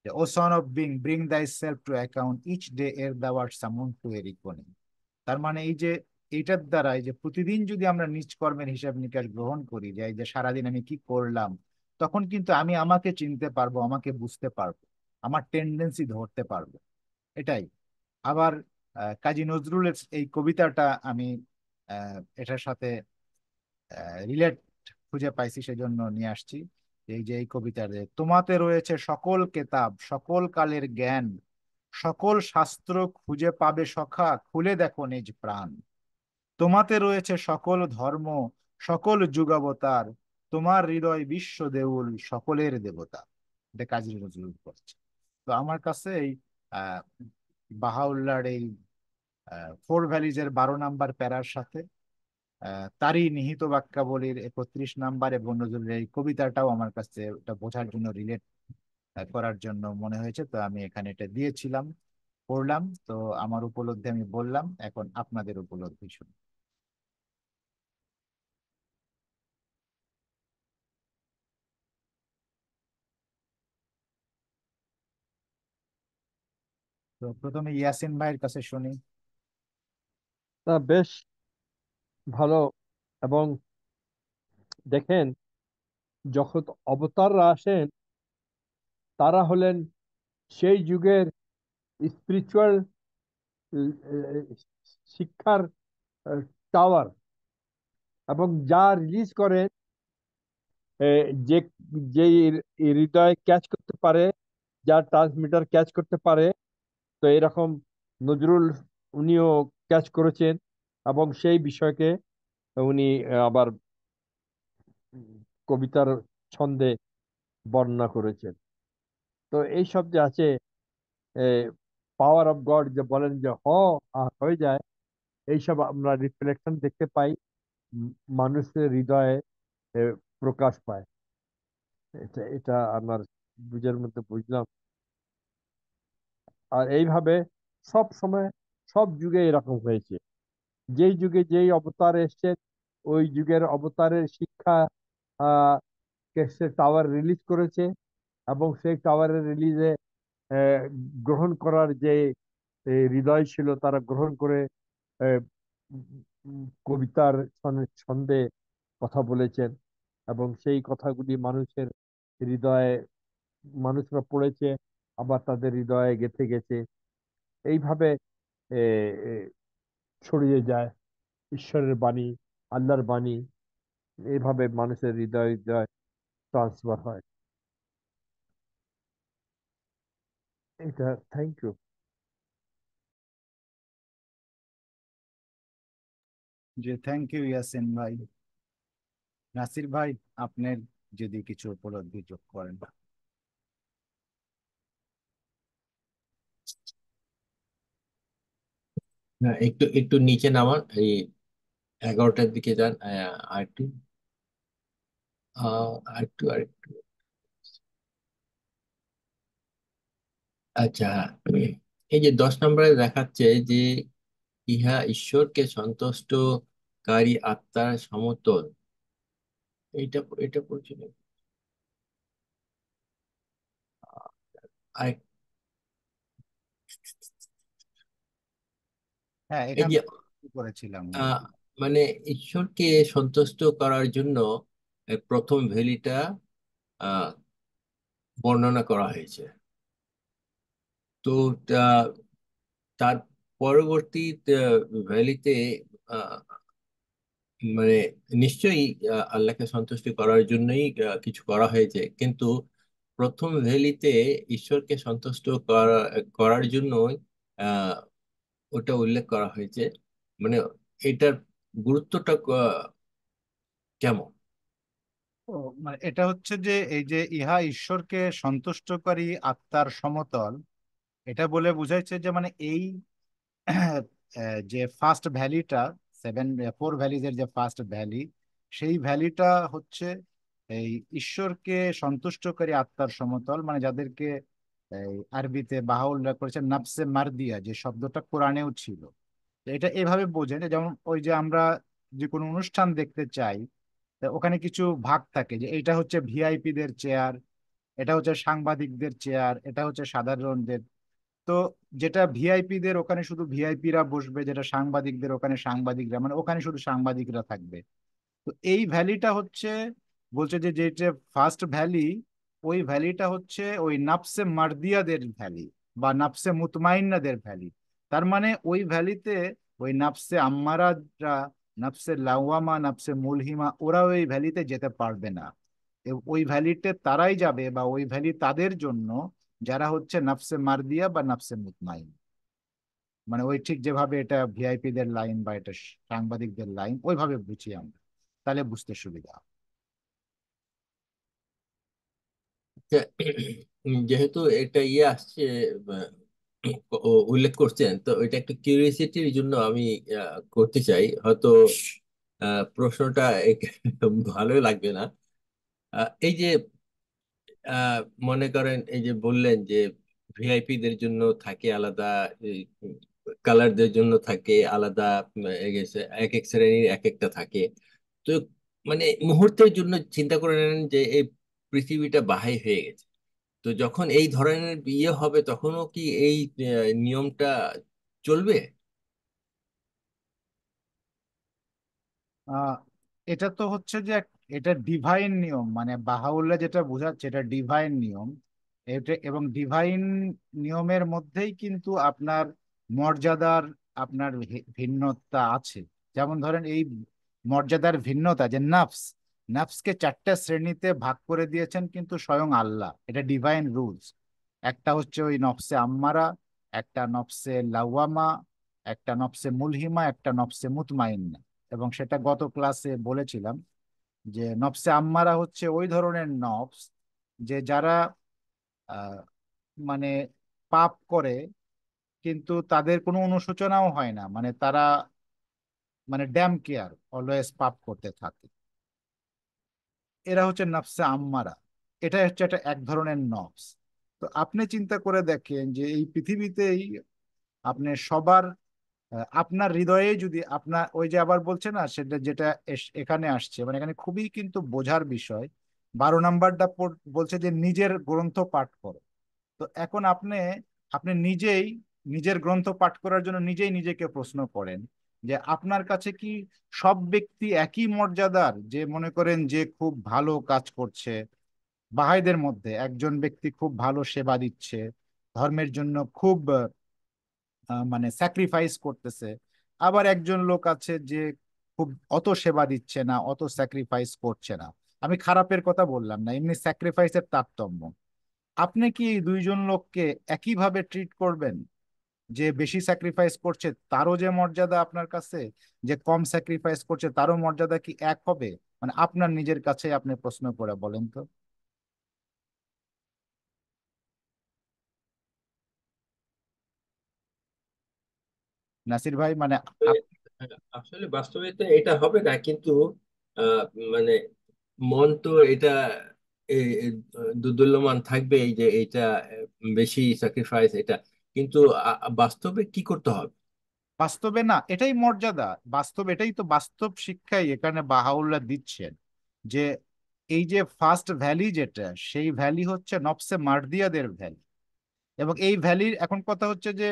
O son of being, bring thyself to account each day, এর দেওয়ার সামন টু এর ইকোনি। তার মানে এই যে এইটার দ্বারা, এই যে প্রতিদিন যদি আমরা নিজ কর্মের হিসাব নিকাশ গ্রহণ করি, যে এই যে সারাদিন আমি কি করলাম, তখন কিন্তু আমি আমাকে চিনতে পারবো, আমাকে বুঝতে পারবো, আমার টেন্ডেন্সি ধরতে পারবো। এটাই। আবার কাজী নজরুলের এই কবিতাটা আমি এটার সাথে রিলেট খুঁজে পাইছি, সেজন্য নিয়ে আসছি। এই যে এই কবিতার যে তোমাতে রয়েছে সকল কেতাব, সকল কালের জ্ঞান, সকল শাস্ত্র খুঁজে পাবে সখা, খুলে দেখো নিজ প্রাণ। তোমাতে রয়েছে সকল ধর্ম, সকল যুগাবতার, তোমার হৃদয় বিশ্ব দেউল, সকলের দেবতা। এটা কাজী নজরুল করছে। তো আমার কাছে এই আহ বাহাউল্লাহর এই ফোর ভ্যালিজের 12 নম্বর প্যারার সাথে তারই নিহিত বাক্যাবলীর 31 নম্বর এবং নজরুলের এই কবিতাটাও আমার কাছে এটা বোঝার জন্য, রিলেট করার জন্য মনে হয়েছে, তো আমি এখানে এটা দিয়েছিলাম, পড়লাম। তো আমার উপলব্ধি আমি বললাম, এখন আপনাদের উপলব্ধি শুনুন। তো প্রথমে ইয়াসিন ভাইয়ের কাছে শুনি। তা বেশ ভালো। এবং দেখেন, যখন অবতাররা আসেন, তারা হলেন সেই যুগের স্পিরিচুয়াল শিক্ষার টাওয়ার, এবং যা রিলিজ করেন, যে যেই হৃদয় ক্যাচ করতে পারে, যা ট্রান্সমিটার ক্যাচ করতে পারে। তো এরকম নজরুল, উনিও ক্যাচ করেছেন, এবং সেই বিষয়কে উনি আবার কবিতার ছন্দে বর্ণনা করেছেন। তো এই সব যে আছে, পাওয়ার অফ গড যে বলেন, যে হয়ে যায়, এইসব আমরা রিফ্লেকশন দেখতে পাই, উম, মানুষের হৃদয়ে এ, প্রকাশ পায়। এটা এটা আমার বুঝের মধ্যে বুঝলাম। আর এইভাবে সব সময়, সব যুগে এরকম হয়েছে। যেই যুগে যেই অবতার এসছেন, ওই যুগের অবতারের শিক্ষা আহ কে সে টাওয়ার রিলিজ করেছে, এবং সেই টাওয়ারের রিলিজে গ্রহণ করার যে হৃদয় ছিল, তারা গ্রহণ করে আহ, কবিতার ছন্দে কথা বলেছেন, এবং সেই কথাগুলি মানুষের হৃদয়ে মানুষরা পড়েছে, আবার তাদের হৃদয়ে গেঁথে গেছে। এইভাবে এ, এ, ছড়িয়ে যায় ঈশ্বরের বাণী, আল্লাহর বাণী। এইভাবে মানুষের হৃদয় হৃদয় ট্রান্সফার হয়। এটা, থ্যাংক ইউ। জি, থ্যাংক ইউ ইয়াসিন ভাই। নাসির ভাই, আপনার যদি কিছু উপলব্ধি যোগ করেন। হ্যাঁ, একটু একটু নিচে নামান, এই 11টার দিকে যান। আর একটু, আর একটু। আচ্ছা, হ্যাঁ। এই যে 10 নম্বরে দেখাচ্ছে যে ইহা ঈশ্বরকে সন্তুষ্টকারী আত্মার সমতল। এইটা এটা পড়ছিল। আর হ্যাঁ, এই এখান যে থেকে শুরু করেছিলাম। আহ, মানে ঈশ্বরকে সন্তুষ্ট করার জন্য প্রথম ভ্যালিটা আহ, বর্ণনা করা হয়েছে। তো তার পরবর্তী ভ্যালিতে মানে নিশ্চয়ই আল্লাহকে সন্তুষ্টি করার জন্যই কিছু করা হয়েছে, কিন্তু প্রথম ভ্যালিতে ঈশ্বরকে সন্তুষ্ট করার জন্যই আহ, ওটা উল্লেখ করা হয়েছে। মানে এটার গুরুত্বটা কেমন? ও, মানে এটা হচ্ছে যে এই যে ইহা ঈশ্বরকে সন্তুষ্টকারী আত্মার সমতল, এটা বলে বুঝাইছে যে মানে এই যে ফার্স্ট ভ্যালিটা, 4 ভ্যালিজের যে ফার্স্ট ভ্যালি, সেই ভ্যালিটা হচ্ছে এই ঈশ্বরকে সন্তুষ্টকারী আত্মার সমতল, মানে যাদেরকে এই আরবিতে বাহাউল্লাহ করেছেন নাফসে মারদিয়া, যে শব্দটা কোরআনেও ছিল। তো এটা এভাবে বোঝেন যে যেমন ওই যে আমরা যে কোনো অনুষ্ঠান দেখতে চাই, তা ওখানে কিছু ভাগ থাকে, যে এটা হচ্ছে ভিআইপিদের চেয়ার, এটা হচ্ছে সাংবাদিকদের চেয়ার, এটা হচ্ছে সাধারণদের। তো যেটা ভিআইপিদের ওখানে শুধু ভিআইপিরা বসবে, যেটা সাংবাদিকদের ওখানে সাংবাদিকরা, মানে ওখানে শুধু সাংবাদিকরা থাকবে। তো এই ভ্যালিটা হচ্ছে, বলছে যে যেটা ফার্স্ট ভ্যালি, ওই ভ্যালিটা হচ্ছে ওই নাফসে মার্দিয়াদের ভ্যালি বা নাফসে মুতমাইন্নাদের ভ্যালি। তার মানে ওই ভ্যালিতে ওই নাফসে আম্মারারা, নাফসে লাওয়ামা, নাফসে মুলহিমা, ওরা ওই ভ্যালিতে যেতে পারবে না। ওই ভ্যালিতে তারাই যাবে, বা ওই ভ্যালি তাদের জন্য যারা হচ্ছে নাফসে মার্দিয়া বা নাফসে মুতমাইন। মানে ওই ঠিক যেভাবে এটা ভিআইপিদের লাইন বা এটা সাংবাদিকদের লাইন, ওইভাবে বুঝি আমরা, তাহলে বুঝতে সুবিধা হবে। যে- যেহেতু এটা ইয়ে আসছে, উল্লেখ করছেন, তো এটা একটু কিউরিয়াসিটির জন্য আমি করতে চাই। হয়তো প্রশ্নটা ভালোই লাগবে না। এই যে আহ, মনে করেন, এই যে বললেন যে ভিআইপি দের জন্য থাকে আলাদা, কালারদের জন্য থাকে আলাদা, এক এক শ্রেণীর এক একটা থাকে। তো মানে মুহূর্তের জন্য চিন্তা করে নেন যে এই পৃথিবীটা বাহাই হয়ে গেছে, তো যখন এই ধরনের বিয়ে হবে তখনও কি এই নিয়মটা চলবে? আহ এটা তো হচ্ছে যে এটা ডিভাইন নিয়ম, মানে বাহাউল্লাহ যেটা বোঝাচ্ছে এটা ডিভাইন নিয়ম। এটা এবং ডিভাইন নিয়মের মধ্যেই কিন্তু আপনার মর্যাদার, আপনার ভিন্নতা আছে। যেমন ধরেন এই মর্যাদার ভিন্নতা, যে নাফস, নাফসকে 4টে শ্রেণীতে ভাগ করে দিয়েছেন কিন্তু স্বয়ং আল্লাহ, এটা ডিভাইন রুলস। একটা হচ্ছে ওই নফসে আম্মারা, একটা নফসে লাওয়ামা, একটা নফসে মুলহিমা, একটা নফসে মুতমাইন্না। এবং সেটা গত ক্লাসে বলেছিলাম যে নফসে আম্মারা হচ্ছে ওই ধরনের নফস যে যারা আহ, মানে পাপ করে, কিন্তু তাদের কোনো অনুশোচনাও হয় না, মানে তারা মানে ড্যাম কেয়ার, অলওয়েজ পাপ করতে থাকে। এরা হচ্ছে নফসে আম্মারা। এটা হচ্ছে একটা এক ধরনের নফস। তো আপনি চিন্তা করে দেখেন যে এই পৃথিবীতেই আপনি সবার আপনার হৃদয়ে যদি আপনার ওই যে আবার বলছে না, সেটা যেটা এখানে আসছে, মানে এখানে খুবই কিন্তু বোঝার বিষয়। 12 নাম্বারটা বলছে যে নিজের গ্রন্থ পাঠ করো। তো এখন আপনি আপনি নিজেই নিজের গ্রন্থ পাঠ করার জন্য নিজেই নিজেকে প্রশ্ন করেন যে আপনার কাছে কি সব ব্যক্তি একই মর্যাদার, যে মনে করেন যে খুব ভালো কাজ করছে, বাহাইদের মধ্যে একজন ব্যক্তি খুব ভালো সেবা দিচ্ছে, ধর্মের জন্য খুব মানে স্যাক্রিফাইস করতেছে, আবার একজন লোক আছে যে খুব অত সেবা দিচ্ছে না, অত স্যাক্রিফাইস করছে না। আমি খারাপের কথা বললাম না, এমনি স্যাক্রিফাইসের তারতম্য। আপনি কি এই দুইজন লোককে একইভাবে ট্রিট করবেন? যে বেশি স্যাক্রিফাইস করছে তারও যে মর্যাদা আপনার কাছে, যে কম স্যাক্রিফাইস করছে তারও মর্যাদা কি এক হবে? মানে আপনার নিজের কাছে আপনি প্রশ্ন করে বলেন তো। নাসির ভাই, মানে আসলে আসলে বাস্তবে তো এটা হবে না, কিন্তু আহ, মানে মন তো এটা দুদুল্যমান থাকবে, এই যে এটা বেশি স্যাক্রিফাইস এটা, কিন্তু বাস্তবে কি করতে হবে? বাস্তবে না, এটাই মর্যাদা। বাস্তব, এটাই তো বাস্তব শিক্ষাই এখানে বাহাউল্লাহ দিচ্ছেন, যে এই যে ফার্স্ট ভ্যালি যেটা, সেই ভ্যালি হচ্ছে নফসে মার্দিয়াদের ভ্যালি। এবং এই ভ্যালির এখন কথা হচ্ছে যে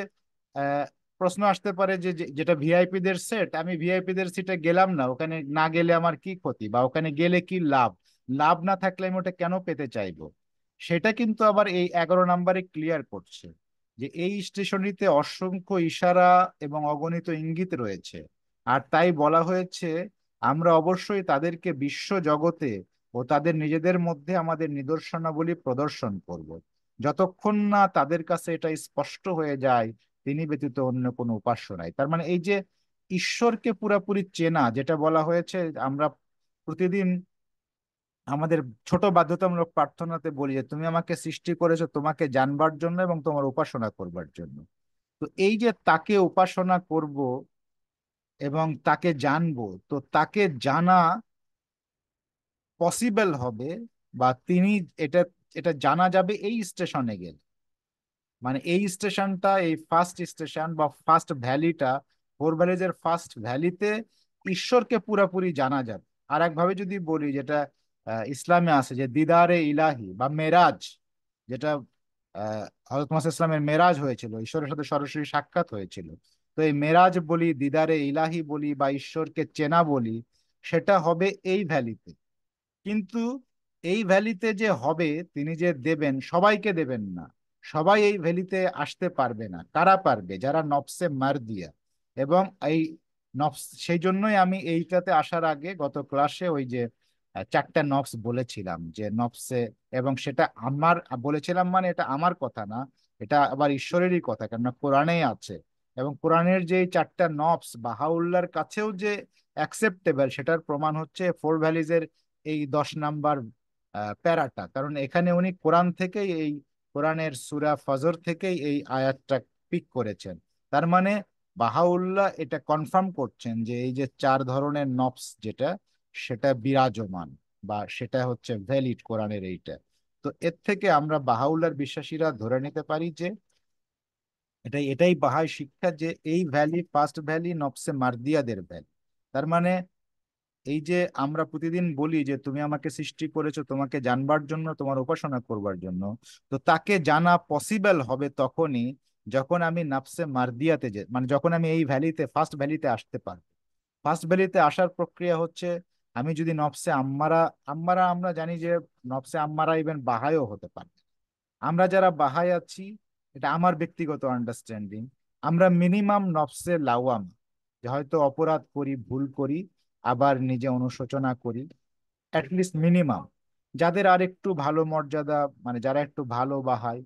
আহ, প্রশ্ন আসতে পারে যে যেটা ভিআইপি দের সেট, আমি ভিআইপি দের সিটে গেলাম না, ওখানে না গেলে আমার কি ক্ষতি, বা ওখানে গেলে কি লাভ? লাভ না থাকলে আমি ওটা কেন পেতে চাইবো? সেটা কিন্তু আবার এই 11 নম্বরে ক্লিয়ার করছে, যে এই স্টেশনটিতে অসংখ্য ইশারা এবং অগণিত ইঙ্গিত রয়েছে। আর তাই বলা হয়েছে আমরা অবশ্যই তাদেরকে বিশ্ব জগতে ও তাদের নিজেদের মধ্যে আমাদের নিদর্শনাবলী প্রদর্শন করব, যতক্ষণ না তাদের কাছে এটা স্পষ্ট হয়ে যায় তিনি ব্যতীত অন্য কোনো উপাস্য নাই। তার মানে এই যে ঈশ্বরকে পুরাপুরি চেনা, যেটা বলা হয়েছে, আমরা প্রতিদিন আমাদের ছোট বাধ্যতামূলক প্রার্থনাতে বলি যে তুমি আমাকে সৃষ্টি করেছো তোমাকে জানবার জন্য এবং তোমার উপাসনা করবার জন্য। তো এই যে তাকে উপাসনা করব এবং তাকে জানবো, তো তাকে জানা পসিবল হবে, বা তিনি এটা এটা জানা যাবে এই স্টেশনে গেলে। মানে এই স্টেশনটা, এই ফার্স্ট স্টেশন বা ফার্স্ট ভ্যালিটা, ফোর ভ্যালিজের ফার্স্ট ভ্যালিতে ঈশ্বরকে পুরাপুরি জানা যাবে। আর একভাবে যদি বলি, যেটা ইসলামে আছে, যে দিদারে ইলাহি বা মেরাজ, যেটা হযরত মুহাম্মদ ইসলামের মেরাজ হয়েছিল, ঈশ্বরের সাথে সরাসরি সাক্ষাৎ হয়েছিল। তো এই মেরাজ বলি, দিদারে ইলাহি বলি, বা ঈশ্বরকে চেনা বলি, সেটা হবে এই ভ্যালিতে। কিন্তু এই ভ্যালিতে যে হবে, তিনি যে দেবেন, সবাইকে দেবেন না। সবাই এই ভ্যালিতে আসতে পারবে না। কারা পারবে? যারা নফসে মার দিয়া। এবং এই নফস, সেই জন্যই আমি এইটাতে আসার আগে গত ক্লাসে ওই যে চারটা নফস বলেছিলাম, যে নফসে, এবং সেটা আমার বলেছিলাম, মানে এটা আমার কথা না, এটা আবার ঈশ্বরেরই কথা, কেননা কোরআনেই আছে। এবং কোরআনের যে এই চারটা নফস বাহাউল্লাহর কাছেও যে অ্যাকসেপ্টেবল, সেটার প্রমাণ হচ্ছে ফোর ভ্যালিজের এই 10 নাম্বার প্যারাটা। কারণ এখানে উনি কোরআন থেকেই, এই কোরআনের সূরা ফজর থেকেই এই আয়াতটা পিক করেছেন। তার মানে বাহাউল্লাহ এটা কনফার্ম করছেন যে এই যে চার ধরনের নফস যেটা, সেটা বিরাজমান, বা সেটা হচ্ছে ভ্যালিড কোরআনের এইটা। তো এর থেকে আমরা বাহাউল্লাহর বিশ্বাসীরা ধরে নিতে পারি যে এটাই এটাই বাহাই শিক্ষা, যে এই ভ্যালি ফার্স্ট ভ্যালি নফসে মার্দিয়াদের ভ্যালি। তার মানে এই যে আমরা প্রতিদিন বলি যে তুমি আমাকে সৃষ্টি করেছো তোমাকে জানবার জন্য, তোমার উপাসনা করবার জন্য, তো তাকে জানা পসিবল হবে তখনই যখন আমি নাফসে মার্দিয়াতে, যে মানে যখন আমি এই ভ্যালিতে ফার্স্ট ভ্যালিতে আসতে পারবো। ফার্স্ট ভ্যালিতে আসার প্রক্রিয়া হচ্ছে, আমি যদি নফসে আম্মারা, আমরা জানি যে নফসে আম্মারা ইভেন বাহাইও হতে পারে। আমরা যারা বাহাই আছি, এটা আমার ব্যক্তিগত আন্ডারস্ট্যান্ডিং, আমরা মিনিমাম নফসে লাওয়াম, যে হয়তো অপরাধ করি, ভুল করি, আবার নিজে অনুশোচনা করি, অ্যাটলিস্ট মিনিমাম। যাদের আর একটু ভালো মর্যাদা, মানে যারা একটু ভালো বাহাই,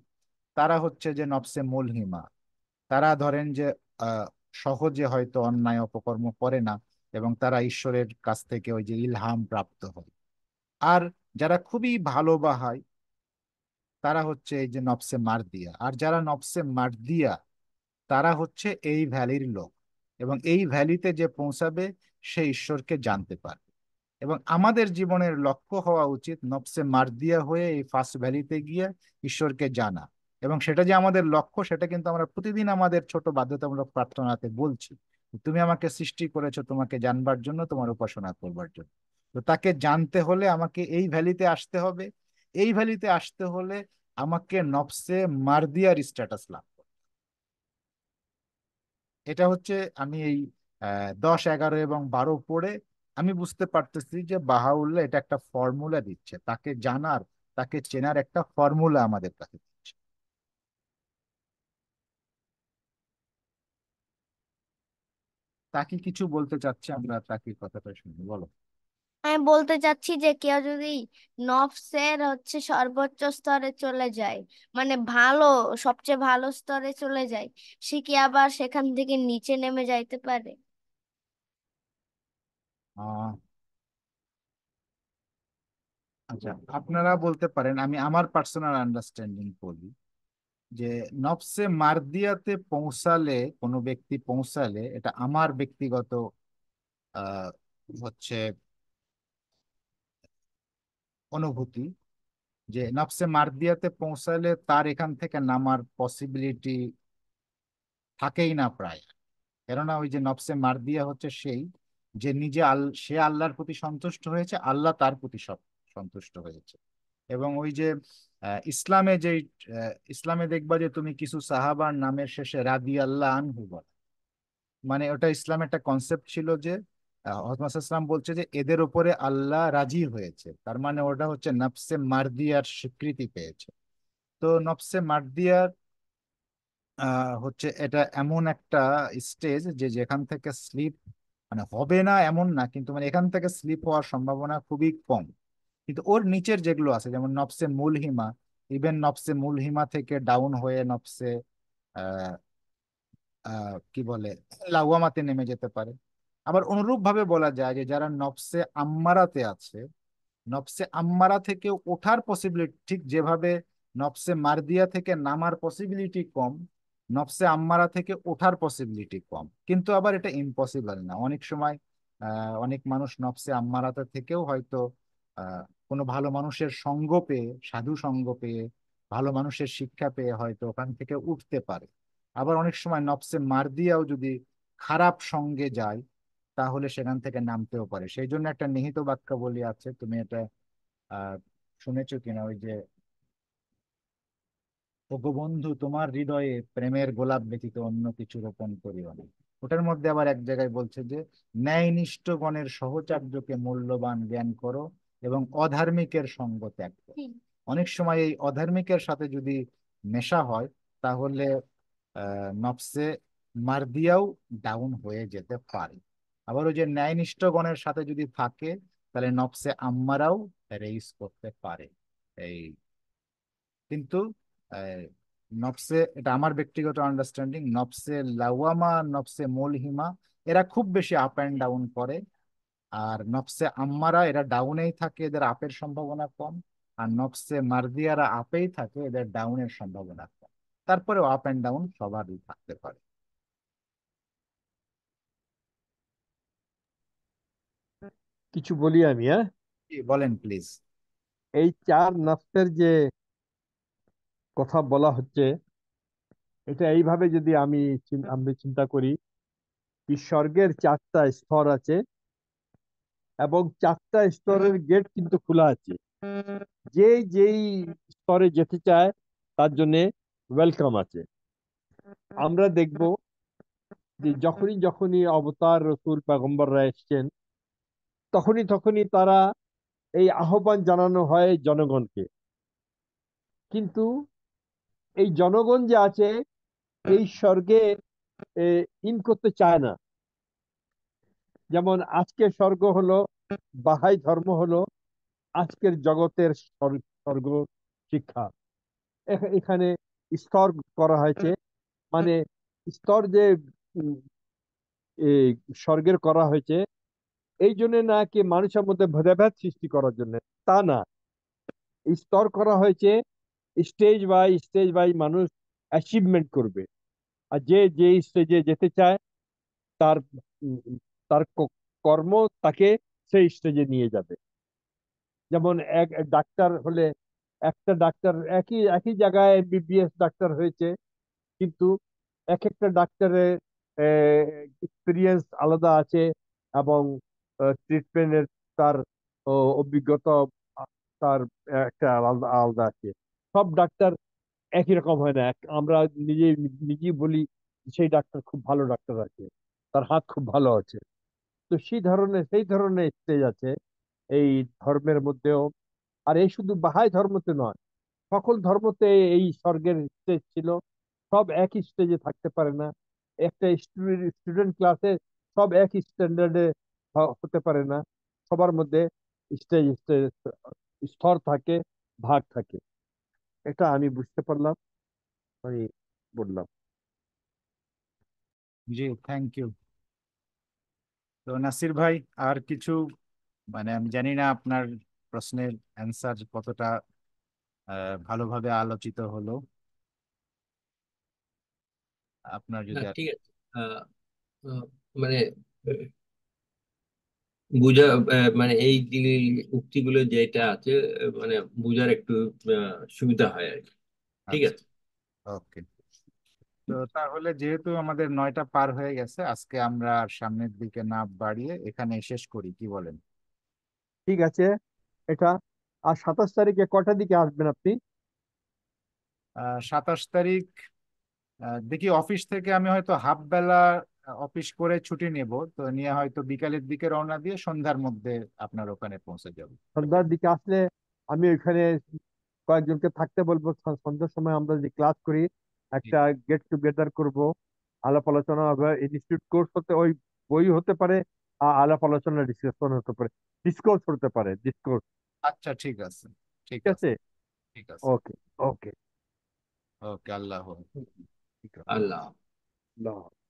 তারা হচ্ছে যে নফসে মুলহিমা, তারা ধরেন যে আহ সহজে হয়তো অন্যায় অপকর্ম করে না, এবং তারা ঈশ্বরের কাছ থেকে ওই যে ইলহাম প্রাপ্ত হয়। আর যারা খুবই ভালো বাহাই, তারা হচ্ছে এই যে নফসে মারদিয়া। আর যারা নফসে মারদিয়া, তারা হচ্ছে এই ভ্যালির লোক, এবং এই ভ্যালিতে যে পৌঁছাবে সে ঈশ্বরকে জানতে পারবে। এবং আমাদের জীবনের লক্ষ্য হওয়া উচিত নফসে মার্দিয়া হয়ে এই ফার্স্ট ভ্যালিতে গিয়ে ঈশ্বরকে জানা। এবং সেটা যে আমাদের লক্ষ্য, সেটা কিন্তু আমরা প্রতিদিন আমাদের ছোট বাধ্যতামূলক প্রার্থনাতে বলছি, তুমি আমাকে সৃষ্টি করেছো তোমাকে জানবার জন্য, তোমার উপাসনা করবার জন্য। তো তাকে জানতে হলে আমাকে এই ভ্যালিতে আসতে হবে। এই ভ্যালিতে আসতে হলে আমাকে নফসে মার্দিয়ার স্ট্যাটাস লাভ করতে হবে। এটা হচ্ছে, আমি এই 10, 11 এবং 12 পড়ে আমি বুঝতে পারতেছি যে বাহাউল্লাহ এটা একটা ফর্মুলা দিচ্ছে তাকে জানার তাকে চেনার একটা ফর্মুলা আমাদের কাছে দিচ্ছে। তাকে কিছু বলতে চাচ্ছে, আমরা তাকে কথাটা শুনি, বলো। আমি বলতে চাচ্ছি যে কেউ যদি নফসের সর্বোচ্চ স্তরে চলে যায়, মানে ভালো, সবচেয়ে ভালো স্তরে চলে যায়, সে কি আবার সেখান থেকে নিচে নেমে যাইতে পারে? আহ আচ্ছা, আপনারা বলতে পারেন, আমি আমার পার্সোনাল আন্ডারস্ট্যান্ডিং বলি যে নফসে মার্দিয়াতে পৌঁছালে, কোনো ব্যক্তি পৌঁছালে, এটা আমার ব্যক্তিগত আহ হচ্ছে অনুভূতি, যে নফসে মার্দিয়াতে পৌঁছালে তার এখান থেকে নামার পসিবিলিটি থাকেই না প্রায়। কেননা ওই যে নফসে মার্দিয়া হচ্ছে সেই, যে নিজে সে আল্লাহর প্রতি সন্তুষ্ট হয়েছে, আল্লাহ তার প্রতি সব সন্তুষ্ট হয়েছে। এবং ওই যে ইসলামে যে ইসলামে দেখবা যে তুমি কিছু সাহাবার নামের শেষে রাদি আল্লাহ আনহু বলে, মানে ওটা ইসলামের একটা কনসেপ্ট ছিল যে হযরত মুহাম্মদ সাল্লাল্লাহু আলাইহি ওয়াসাল্লাম বলছে যে এদের উপরে আল্লাহ রাজি হয়েছে, তার মানে ওটা হচ্ছে নফসে মার্দিয়ার স্বীকৃতি পেয়েছে। তো নফসে মার্দিয়ার হচ্ছে এটা এমন একটা স্টেজ যে যেখান থেকে স্লিপ মানে হবে না এমন না, কিন্তু মানে এখান থেকে স্লিপ হওয়ার সম্ভাবনা খুবই কম। কিন্তু ওর নিচের যেগুলো আছে, যেমন নফসে মুলহিমা, ইভেন নফসে মুলহিমা থেকে ডাউন হয়ে নফসে আহ কি বলে লাওয়ামাতে নেমে যেতে পারে। আবার অনুরূপ ভাবে বলা যায় যে যারা নফসে আম্মারাতে আছে, নফসে আম্মারা থেকে ওঠার পসিবিলিটি ঠিক যেভাবে নফসে মার্দিয়া থেকে নামার পসিবিলিটি কম, নফসে আম্মারা থেকে ওঠার পসিবিলিটি কম, কিন্তু আবার এটা ইম্পসিবল না। অনেক সময় অনেক মানুষ নফসে আম্মারাতে থেকেও হয়তো আহ, কোনো ভালো মানুষের সঙ্গ পেয়ে, সাধু সঙ্গ পেয়ে, ভালো মানুষের শিক্ষা পেয়ে হয়তো ওখান থেকে উঠতে পারে। আবার অনেক সময় নফসে মার্দিয়াও যদি খারাপ সঙ্গে যায়, তাহলে সেখান থেকে নামতেও পারে। সেই জন্য একটা নিহিত বাক্যাবলী আছে, তুমি এটা আহ শুনেছো কিনা, ওই যে ওগো বন্ধু তোমার হৃদয়ে প্রেমের গোলাপ ব্যতীত অন্য কিছু রোপণ করিও না। ওটার মধ্যে আবার এক জায়গায় বলছে যে ন্যায়নিষ্ঠগণের সহচর্যকে মূল্যবান জ্ঞান করো এবং অধার্মিকের সঙ্গ ত্যাগ করো। হুম। অনেক সময় এই অধার্মিকের সাথে যদি মেশা হয়, তাহলে নফসে মার্দিয়াও ডাউন হয়ে যেতে পারে। আবার ওই যে ন্যায়নিষ্ঠগণের সাথে যদি থাকে, তাহলে নফসে আম্মারাও রেইস করতে পারে। এই কিন্তু আহ, নফসে, এটা আমার ব্যক্তিগত আন্ডারস্ট্যান্ডিং, নফসে লাওয়ামা, নফসে মুলহিমা এরা খুব বেশি আপ অ্যান্ড ডাউন করে। আর নফসে আম্মারা এরা ডাউনেই থাকে, এদের আপের সম্ভাবনা কম। আর নফসে মার্দিয়ারা আপেই থাকে, এদের ডাউনের সম্ভাবনা কম। তারপরেও আপ অ্যান্ড ডাউন সবারই থাকতে পারে। কিছু বলি আমি, হ্যাঁ। কি বলেন প্লিজ। এই চার নফসের যে কথা বলা হচ্ছে, এটা এইভাবে যদি আমি চিন্তা করি, কি স্বর্গের চারটা স্তর আছে এবং চারটা স্তরের গেট কিন্তু খোলা আছে। যেই স্তরে যেতে চায় তার জন্য ওয়েলকাম আছে। আমরা দেখব যে যখনই যখনই অবতার রসুল পয়গম্বররা এসছেন, তখনই তখনই তারা এই আহ্বান জানানো হয় জনগণকে। কিন্তু এই জনগণ যে আছে, এই স্বর্গে ইন করতে চায় না। যেমন আজকের স্বর্গ হলো, বাহাই ধর্ম হলো আজকের জগতের স্বর্গ শিক্ষা। এখানে স্তর করা হয়েছে, মানে স্তর যে উম, এই স্বর্গের করা হয়েছে এই জন্য না কি মানুষের মধ্যে ভেদাভেদ সৃষ্টি করার জন্য, তা না। এই স্তর করা হয়েছে স্টেজ বাই মানুষ অ্যাচিভমেন্ট করবে। আর যে যে স্টেজে যেতে চায় তার উম, তার কর্ম তাকে সেই স্টেজে নিয়ে যাবে। যেমন এক এক ডাক্তার হলে, একটা ডাক্তার একই একই জায়গায় এমবিবিএস ডাক্তার হয়েছে, কিন্তু এক একটা ডাক্তারের এক্সপিরিয়েন্স আলাদা আছে এবং ট্রিটমেন্টের তার অভিজ্ঞতা তার একটা আলাদা আলাদা আছে। সব ডাক্তার একই রকম হয় না। আমরা নিজে নিজেই বলি সেই ডাক্তার খুব ভালো ডাক্তার আছে, তার হাত খুব ভালো আছে। তো সেই ধরনের স্টেজ আছে এই ধর্মের মধ্যেও। আর এই শুধু বাহাই ধর্মতে নয়, সকল ধর্মতে এই স্বর্গের স্টেজ ছিল। সব একই স্টেজে থাকতে পারে না, একটা স্টুডেন্ট ক্লাসে সব এক স্ট্যান্ডার্ডে হতে পারে না। সবার মধ্যে স্টেজ স্টেজ স্তর থাকে, ভাগ থাকে। এটা আমি বুঝতে পারলাম, আমি বললাম। জি, থ্যাংক ইউ। তো নাসির ভাই, আর কিছু, মানে আমি জানি না আপনার প্রশ্নের অ্যান্সার কতটা ভালোভাবে আলোচিত হলো। আপনার না, যদি আর ঠিক আছে। আহ, আহ, মানে বুঝা মানে এই উক্তিগুলো যেটা আছে, মানে বুঝার একটু সুবিধা হয় আর কি। ঠিক আচ্ছা, আছে। ওকে। তো তাহলে যেহেতু আমাদের 9টা পার হয়ে গেছে, আজকে আমরা আর সামনের দিকে না বাড়িয়ে এখানে শেষ করি, কি বলেন? ঠিক আছে এটা। আর 27 তারিখে কটার দিকে আসবেন আপনি? 27 তারিখ দেখি, অফিস থেকে আমি হয়তো হাফ বেলা অফিস করে ছুটি নেব, তো নিয়ে হয়তো বিকালের দিকে রওনা দিয়ে সন্ধ্যার মধ্যে আপনার ওখানে পৌঁছে যাব। সন্ধ্যার দিকে আসলে আমি ওইখানে কয়েকজনকে থাকতে বলবো। সন্ধ্যার সময় আমরা যে ক্লাস করি, জি। একটা গেট টুগেদার করব, আলাপ আলোচনা হবে। ইনস্টিটিউট কোর্স হতে ওই বই হতে পারে, আলাপ আলোচনা ডিসকাশন হতে পারে, ডিসকোর্স হতে পারে, ডিসকোর্স। আচ্ছা, ঠিক আছে। ঠিক ঠিক আছে। আছে। ঠিক আছে। ওকে। ওকে। ওকে, আল্লাহ হাফেজ। ঠিক আছে। আল্লাহ। আল্লাহ হাফেজ।